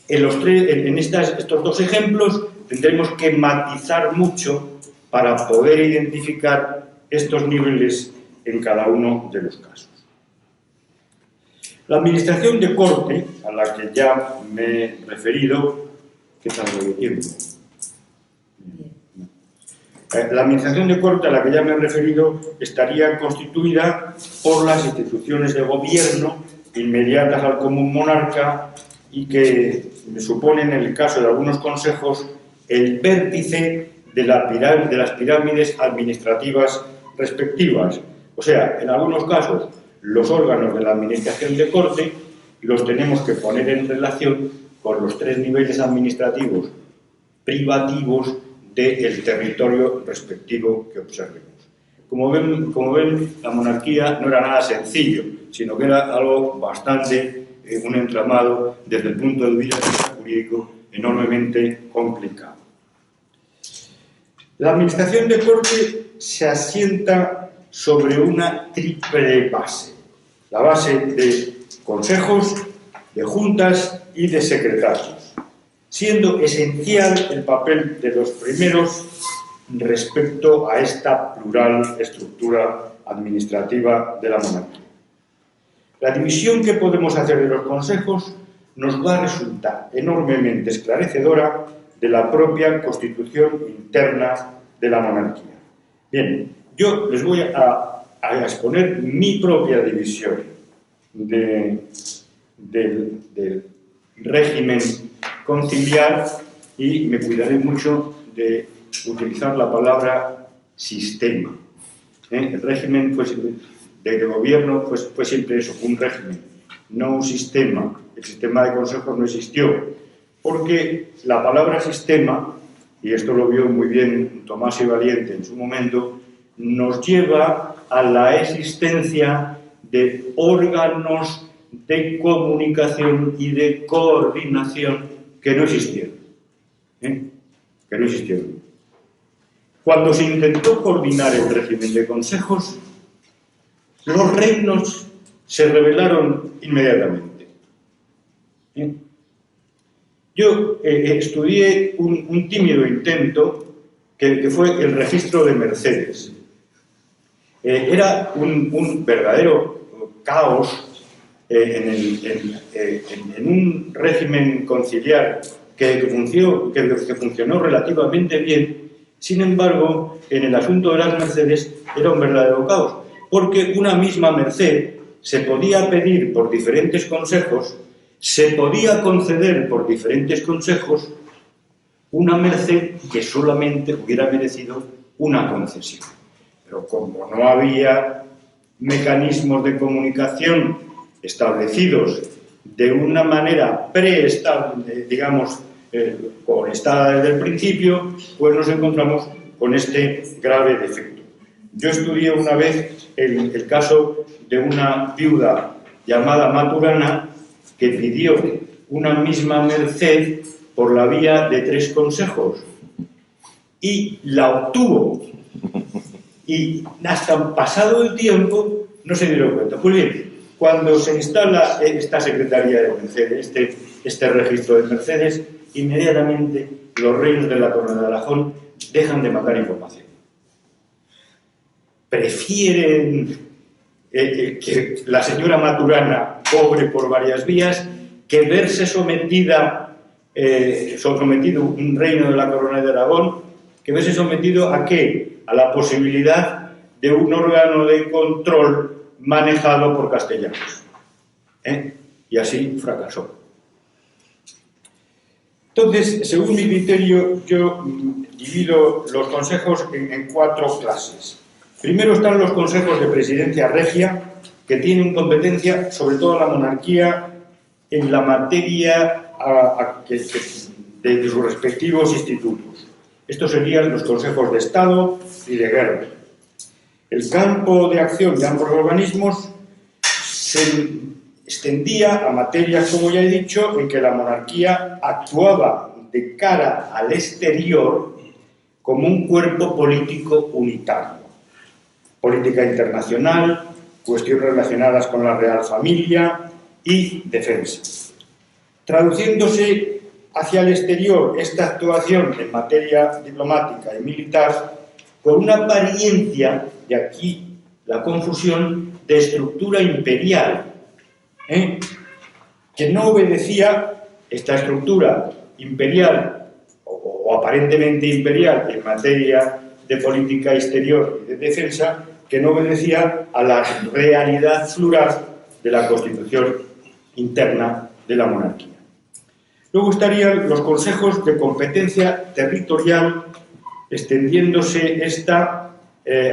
en estos dos ejemplos tendremos que matizar mucho para poder identificar estos niveles en cada uno de los casos. La administración de corte, a la que ya me he referido, ¿qué tal de tiempo? La administración de corte a la que ya me he referido estaría constituida por las instituciones de gobierno inmediatas al común monarca y que suponen, en el caso de algunos consejos, el vértice de las pirámides administrativas respectivas. O sea, en algunos casos, los órganos de la administración de corte los tenemos que poner en relación con los tres niveles administrativos privativos del territorio respectivo que observemos. Como ven, la monarquía no era nada sencillo, sino que era algo bastante un entramado desde el punto de vista jurídico enormemente complicado. La administración de corte se asienta sobre una triple base. La base de consejos, de juntas y de secretarios, siendo esencial el papel de los primeros respecto a esta plural estructura administrativa de la monarquía. La división que podemos hacer de los consejos nos va a resultar enormemente esclarecedora de la propia constitución interna de la monarquía. Bien, yo les voy a exponer mi propia división del régimen conciliar y me cuidaré mucho de utilizar la palabra sistema. El régimen de gobierno fue siempre eso, un régimen, no un sistema. El sistema de consejos no existió, porque la palabra sistema, y esto lo vio muy bien Tomás y Valiente en su momento, nos lleva a la existencia de órganos de comunicación y de coordinación que no existieron. Que no existieron. Cuando se intentó coordinar el régimen de consejos, los reinos se rebelaron inmediatamente. Yo estudié un tímido intento que fue el registro de Mercedes. Era un verdadero caos en un régimen conciliar que funcionó relativamente bien. Sin embargo, en el asunto de las mercedes era un verdadero caos, porque una misma merced se podía pedir por diferentes consejos, se podía conceder por diferentes consejos una merced que solamente hubiera merecido una concesión. Pero como no había mecanismos de comunicación establecidos de una manera preestablecida, digamos, conectada desde el principio, pues nos encontramos con este grave defecto. Yo estudié una vez el caso de una viuda llamada Maturana que pidió una misma merced por la vía de 3 consejos y la obtuvo, y hasta pasado el tiempo no se dieron cuenta. Pues bien, cuando se instala esta Secretaría de Mercedes, este registro de Mercedes, inmediatamente los reinos de la Corona de Aragón dejan de mandar información. Prefieren que la señora Maturana cobre por varias vías que verse sometido un reino de la Corona de Aragón, que verse sometido ¿a qué? A la posibilidad de un órgano de control manejado por castellanos. Y así fracasó. Entonces, según mi criterio, yo divido los consejos en 4 clases. Primero están los consejos de presidencia regia, que tienen competencia sobre todo la monarquía en la materia de sus respectivos institutos. Estos serían los consejos de Estado y de guerra. El campo de acción de ambos organismos se extendía a materias, como ya he dicho, en que la monarquía actuaba de cara al exterior como un cuerpo político unitario. Política internacional, cuestiones relacionadas con la Real Familia y defensa. Traduciéndose hacia el exterior esta actuación en materia diplomática y militar con una apariencia, de aquí la confusión, de estructura imperial, que no obedecía esta estructura imperial o aparentemente imperial en materia de política exterior y de defensa, que no obedecía a la realidad plural de la constitución interna de la monarquía. Luego estarían los consejos de competencia territorial, extendiéndose esta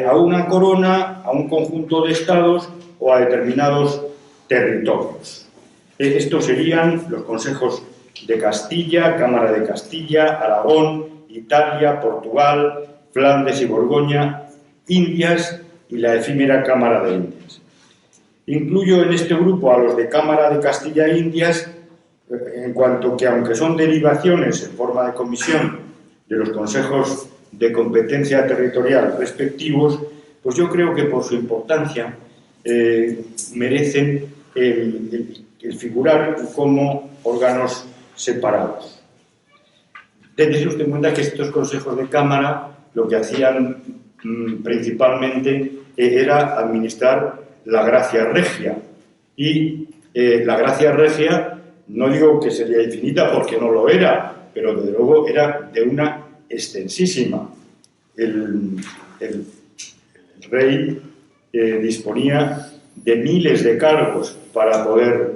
a una corona, a un conjunto de estados o a determinados territorios. Estos serían los consejos de Castilla, Cámara de Castilla, Aragón, Italia, Portugal, Flandes y Borgoña, Indias y la efímera Cámara de Indias. Incluyo en este grupo a los de Cámara de Castilla e Indias, en cuanto que, aunque son derivaciones en forma de comisión de los consejos de competencia territorial respectivos, pues yo creo que por su importancia merecen el figurar como órganos separados. Téngase usted en cuenta que estos consejos de Cámara lo que hacían principalmente era administrar la gracia regia, y la gracia regia, no digo que sería infinita porque no lo era, pero desde luego era de una extensísima. El rey disponía de miles de cargos para poder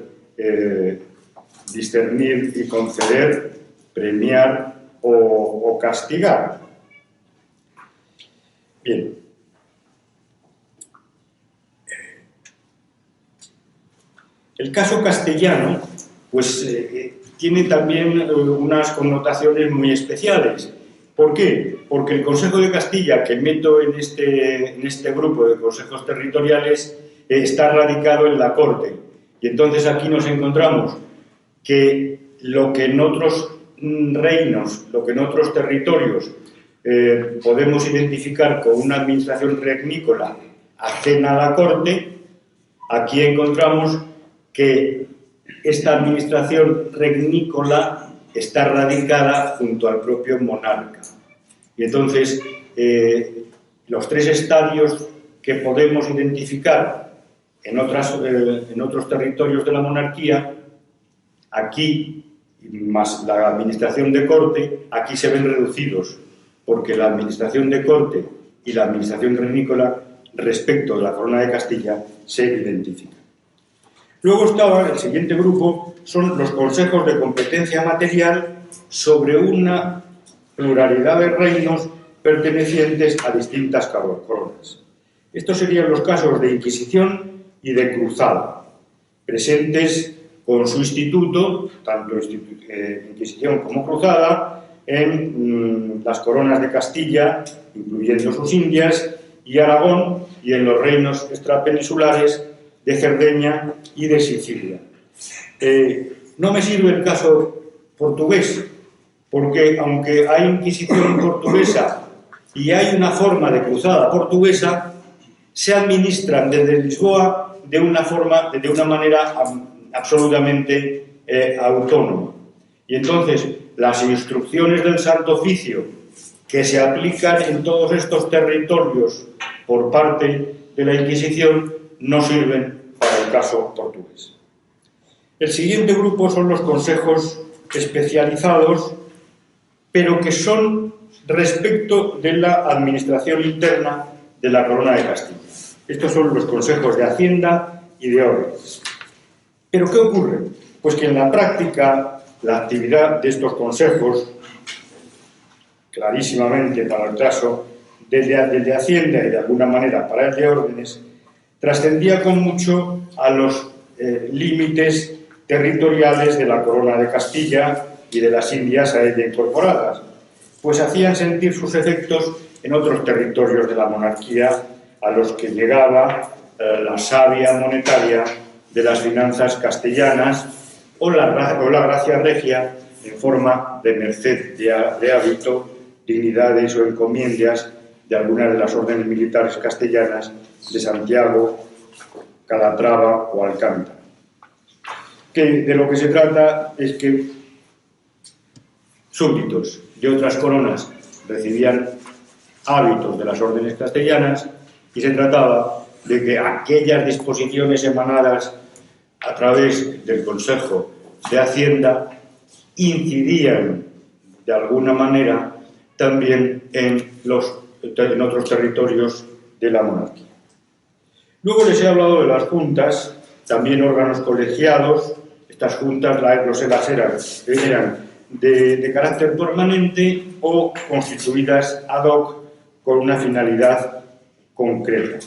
discernir y conceder, premiar o castigar. Bien. El caso castellano, pues, tiene también unas connotaciones muy especiales. ¿Por qué? Porque el Consejo de Castilla, que meto en este grupo de consejos territoriales, está radicado en la Corte. Y entonces aquí nos encontramos que lo que en otros reinos, lo que en otros territorios podemos identificar con una administración regnícola ajena a la Corte, aquí encontramos que esta administración regnícola está radicada junto al propio monarca. Y entonces, los tres estadios que podemos identificar en otros territorios de la monarquía, aquí, más la administración de corte, aquí se ven reducidos, porque la administración de corte y la administración regnícola, respecto de la Corona de Castilla, se identifican. Luego estaba el siguiente grupo, son los consejos de competencia material sobre una pluralidad de reinos pertenecientes a distintas coronas. Estos serían los casos de Inquisición y de Cruzada, presentes con su instituto, tanto Inquisición como Cruzada, en las coronas de Castilla, incluyendo sus Indias, y Aragón, y en los reinos extrapeninsulares de Cerdeña y de Sicilia. No me sirve el caso portugués, porque aunque hay Inquisición portuguesa y hay una forma de cruzada portuguesa, se administran desde Lisboa de una manera absolutamente autónoma. Y entonces, las instrucciones del Santo Oficio que se aplican en todos estos territorios por parte de la Inquisición no sirven para el caso portugués. El siguiente grupo son los consejos especializados, pero que son respecto de la administración interna de la Corona de Castilla. Estos son los consejos de Hacienda y de Órdenes. ¿Pero qué ocurre? Pues que en la práctica la actividad de estos consejos, clarísimamente para el caso del de Hacienda y de alguna manera para el de Órdenes, trascendía con mucho a los límites territoriales de la Corona de Castilla y de las Indias a ella incorporadas, pues hacían sentir sus efectos en otros territorios de la monarquía a los que llegaba la savia monetaria de las finanzas castellanas o la gracia regia en forma de merced de hábito, dignidades o encomiendas de algunas de las órdenes militares castellanas de Santiago, Calatrava o Alcántara. Que de lo que se trata es que súbditos de otras coronas recibían hábitos de las órdenes castellanas y se trataba de que aquellas disposiciones emanadas a través del Consejo de Hacienda incidían de alguna manera también en otros territorios de la monarquía. Luego les he hablado de las juntas, también órganos colegiados. Estas juntas eran de carácter permanente o constituidas ad hoc con una finalidad concreta.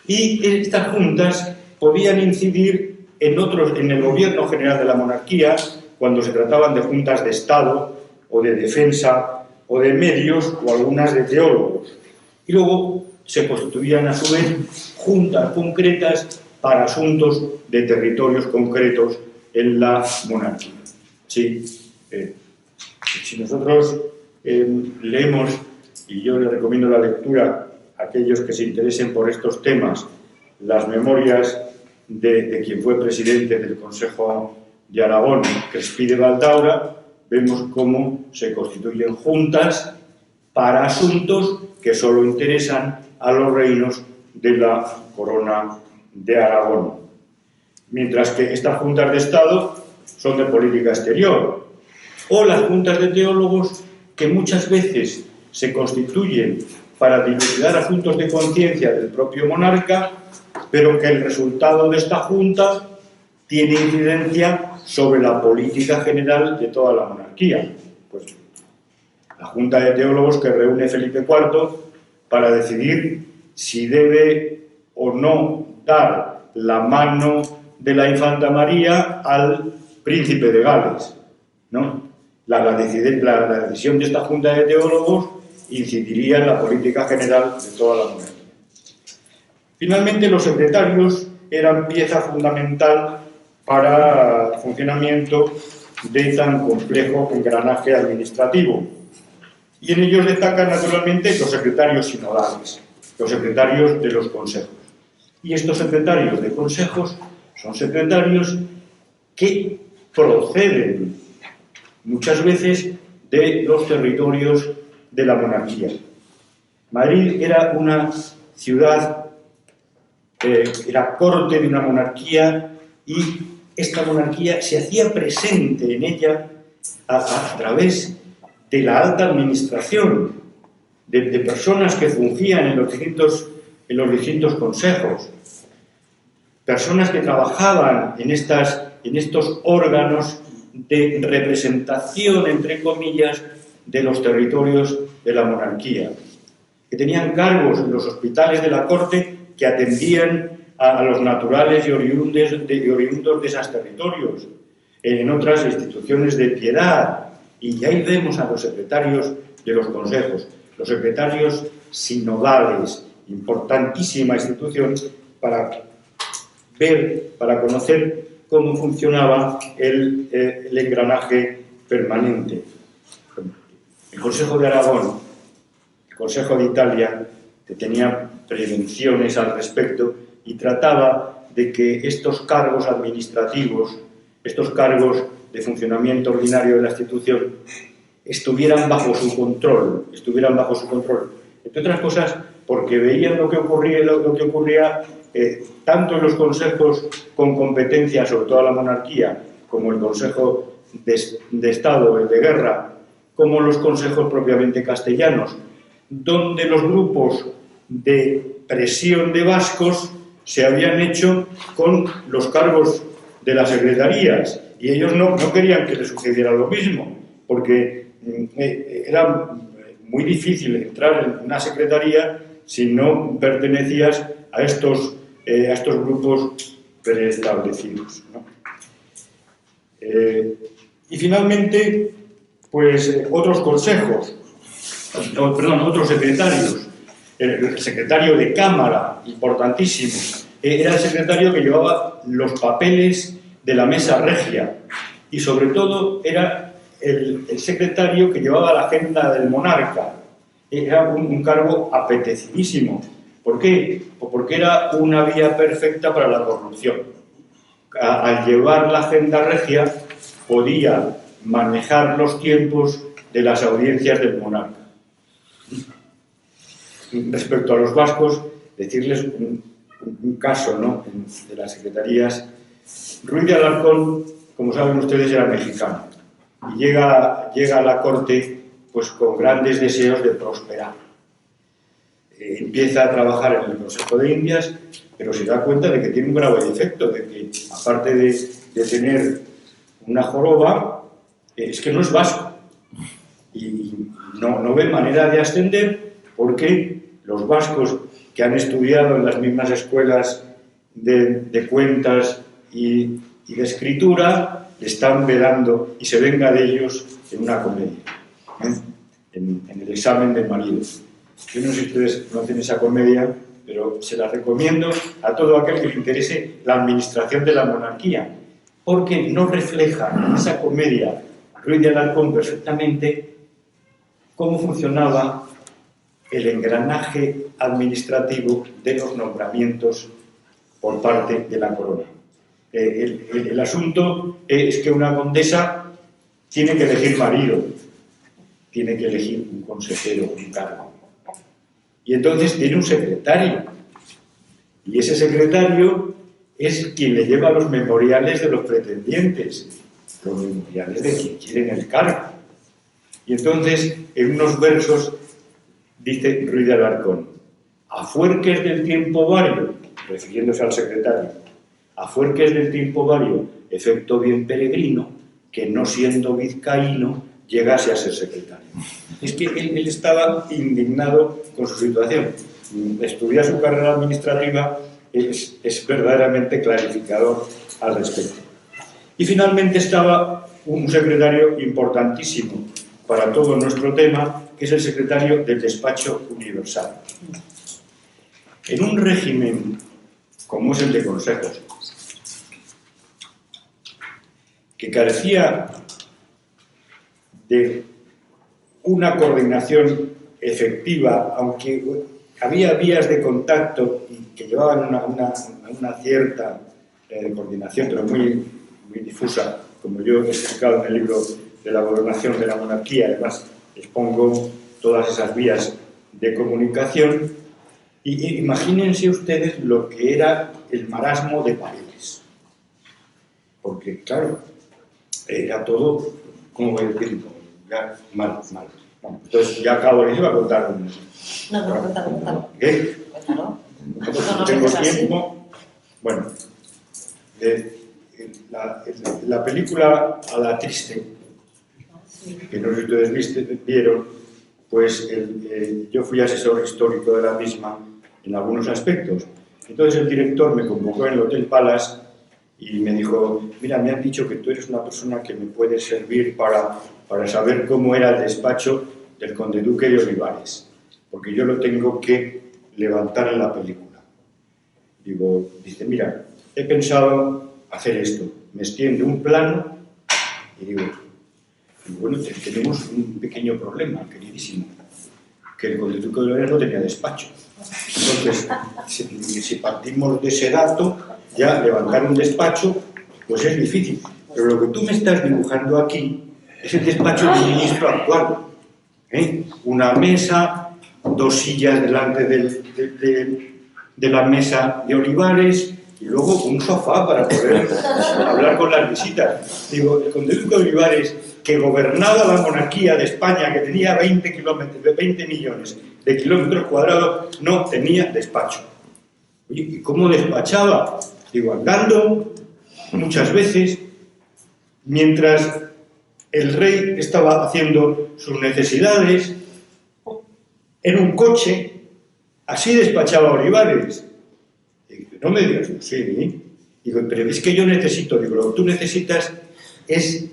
Y estas juntas podían incidir en el gobierno general de la monarquía cuando se trataban de juntas de Estado o de defensa o de medios o algunas de teólogos. Y luego se constituían a su vez juntas concretas para asuntos de territorios concretos en la monarquía. Sí, si nosotros leemos, y yo les recomiendo la lectura a aquellos que se interesen por estos temas, las memorias de quien fue presidente del Consejo de Aragón, Crespí de Valdaura, vemos cómo se constituyen juntas para asuntos que solo interesan a los reinos de la corona de Aragón. Mientras que estas juntas de Estado son de política exterior, o las juntas de teólogos que muchas veces se constituyen para dilucidar asuntos de conciencia del propio monarca, pero que el resultado de esta junta tiene incidencia sobre la política general de toda la monarquía. Pues la junta de teólogos que reúne Felipe IV para decidir si debe o no dar la mano de la infanta María al príncipe de Gales, ¿no? La decisión de esta junta de teólogos incidiría en la política general de toda la monarquía. Finalmente, los secretarios eran pieza fundamental para el funcionamiento de tan complejo engranaje administrativo. Y en ellos destacan naturalmente los secretarios sinodales, los secretarios de los consejos. Y estos secretarios de consejos son secretarios que proceden muchas veces de los territorios de la monarquía. Madrid era una ciudad, era corte de una monarquía, y esta monarquía se hacía presente en ella a través de la alta administración, de personas que fungían en los distintos consejos, personas que trabajaban en estos órganos de representación, entre comillas, de los territorios de la monarquía, que tenían cargos en los hospitales de la corte que atendían a los naturales y oriundos de esos territorios, en otras instituciones de piedad. Y ahí vemos a los secretarios de los consejos, los secretarios sinodales, importantísima institución para ver, para conocer cómo funcionaba el engranaje permanente. El Consejo de Aragón, el Consejo de Italia, que tenía prevenciones al respecto y trataba de que estos cargos administrativos, estos cargos de funcionamiento ordinario de la institución, estuvieran bajo su control, entre otras cosas porque veían lo que ocurría tanto en los consejos con competencia sobre toda la monarquía, como el Consejo de Estado, el de Guerra, como los consejos propiamente castellanos, donde los grupos de presión de vascos se habían hecho con los cargos de las secretarías, y ellos no querían que les sucediera lo mismo, porque era muy difícil entrar en una secretaría si no pertenecías a estos grupos preestablecidos, ¿no? Y finalmente, pues otros secretarios. El secretario de Cámara, importantísimo, era el secretario que llevaba los papeles de la mesa regia, y sobre todo era el secretario que llevaba la agenda del monarca. Era un cargo apetecidísimo. ¿Por qué? Pues porque era una vía perfecta para la corrupción. Al llevar la agenda regia podía manejar los tiempos de las audiencias del monarca. Respecto a los vascos, decirles un caso, ¿no?, de las secretarías. Ruiz de Alarcón, como saben ustedes, era mexicano y llega a la corte pues con grandes deseos de prosperar. Empieza a trabajar en el Consejo de Indias, pero se da cuenta de que tiene un grave defecto, de que aparte de tener una joroba, es que no es vasco, y no ve manera de ascender, porque los vascos que han estudiado en las mismas escuelas de cuentas y de escritura le están velando, y se venga de ellos en una comedia, en el examen del marido. Yo no sé si ustedes conocen esa comedia, pero se la recomiendo a todo aquel que le interese la administración de la monarquía, porque no refleja en esa comedia Ruiz de Alarcón perfectamente cómo funcionaba el engranaje administrativo de los nombramientos por parte de la corona. El asunto es que una condesa tiene que elegir marido, tiene que elegir un consejero, un cargo. Y entonces tiene un secretario. Y ese secretario es quien le lleva los memoriales de los pretendientes, los memoriales de quien quieren el cargo. Y entonces, en unos versos, dice Ruiz de Alarcón: a fuerques del tiempo vario, refiriéndose al secretario, a fuerques del tiempo vario, efecto bien peregrino, que no siendo vizcaíno, llegase a ser secretario. Es que él estaba indignado con su situación. Estudiar su carrera administrativa es verdaderamente clarificador al respecto. Y finalmente estaba un secretario importantísimo para todo nuestro tema, que es el secretario del Despacho Universal. En un régimen como es el de consejos, que carecía de una coordinación efectiva, aunque había vías de contacto y que llevaban una cierta coordinación, pero muy difusa, como yo he explicado en el libro de la gobernación de la monarquía. Además, expongo todas esas vías de comunicación. Y imagínense ustedes lo que era el marasmo de papeles. Porque, claro, era todo, ¿cómo voy a decirlo? Ya mal. Bueno, entonces ya acabo de ir a contar. No, cuéntalo. ¿Qué? Cuéntalo. No tengo tiempo. Bueno, la película A la Triste, que no sé si ustedes vieron, pues yo fui asesor histórico de la misma en algunos aspectos. Entonces el director me convocó en el Hotel Palace y me dijo: mira, me han dicho que tú eres una persona que me puede servir para saber cómo era el despacho del conde duque de Olivares, porque yo lo tengo que levantar en la película. Dice, mira, he pensado hacer esto. Me extiende un plano y digo, bueno, tenemos un pequeño problema, queridísimo, que el conde duque de Olivares no tenía despacho. Entonces, si partimos de ese dato, ya levantar un despacho, pues es difícil. Pero lo que tú me estás dibujando aquí es el despacho del ministro actual. Una mesa, dos sillas delante de la mesa de Olivares y luego un sofá para poder hablar con las visitas. Digo, el conde duque de Olivares, que gobernaba la monarquía de España, que tenía 20 millones de kilómetros cuadrados, no tenía despacho. Oye, ¿y cómo despachaba? Digo, andando muchas veces, mientras el rey estaba haciendo sus necesidades, en un coche, así despachaba Olivares. Digo, no me digas, sí. Digo, pero es que yo necesito, lo que tú necesitas es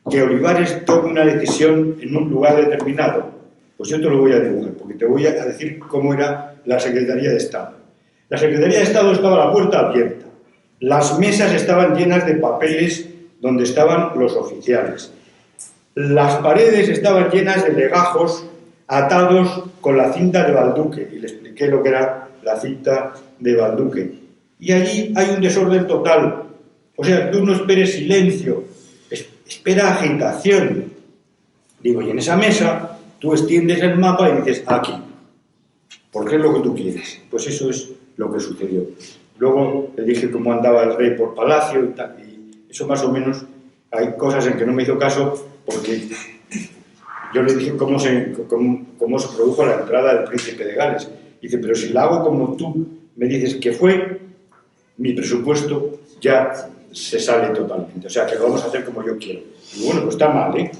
que Olivares tome una decisión en un lugar determinado. Pues yo te lo voy a dibujar, porque te voy a decir cómo era la Secretaría de Estado. La Secretaría de Estado estaba a la puerta abierta. Las mesas estaban llenas de papeles donde estaban los oficiales. Las paredes estaban llenas de legajos atados con la cinta de Balduque. Y le expliqué lo que era la cinta de Balduque. Y allí hay un desorden total. O sea, tú no esperes silencio, espera agitación. Digo, y en esa mesa tú extiendes el mapa y dices, aquí. Porque es lo que tú quieres. Pues eso es lo que sucedió. Luego le dije cómo andaba el rey por palacio y tal. Y eso más o menos, hay cosas en que no me hizo caso porque yo le dije cómo se produjo la entrada del príncipe de Gales. Dice, pero si la hago como tú me dices que fue, mi presupuesto ya se sale totalmente. O sea, que lo vamos a hacer como yo quiero. Y bueno, pues está mal, ¿eh?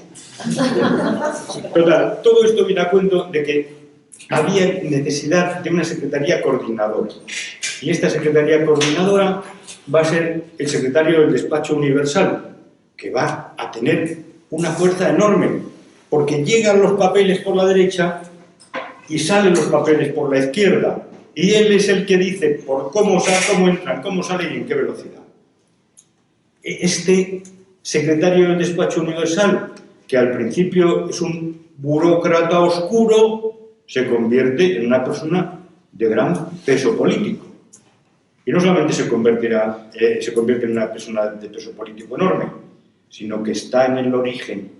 Total, todo esto viene a cuento de que había necesidad de una secretaría coordinadora. Y esta secretaría coordinadora va a ser el secretario del Despacho Universal, que va a tener una fuerza enorme, porque llegan los papeles por la derecha y salen los papeles por la izquierda. y él es el que dice por cómo entran, cómo salen y en qué velocidad. Este secretario del Despacho Universal, que al principio es un burócrata oscuro, se convierte en una persona de gran peso político. Y no solamente se convierte en una persona de peso político enorme, sino que está en el origen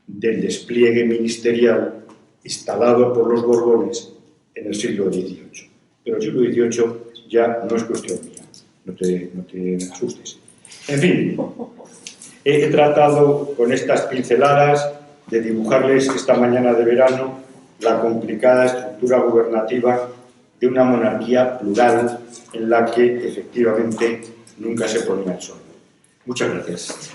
del despliegue ministerial instalado por los Borbones en el siglo XVIII. Pero el siglo XVIII ya no es cuestión mía, no te asustes. En fin, he tratado con estas pinceladas de dibujarles esta mañana de verano la complicada estructura gubernativa de una monarquía plural en la que efectivamente nunca se ponía el sol. Muchas gracias.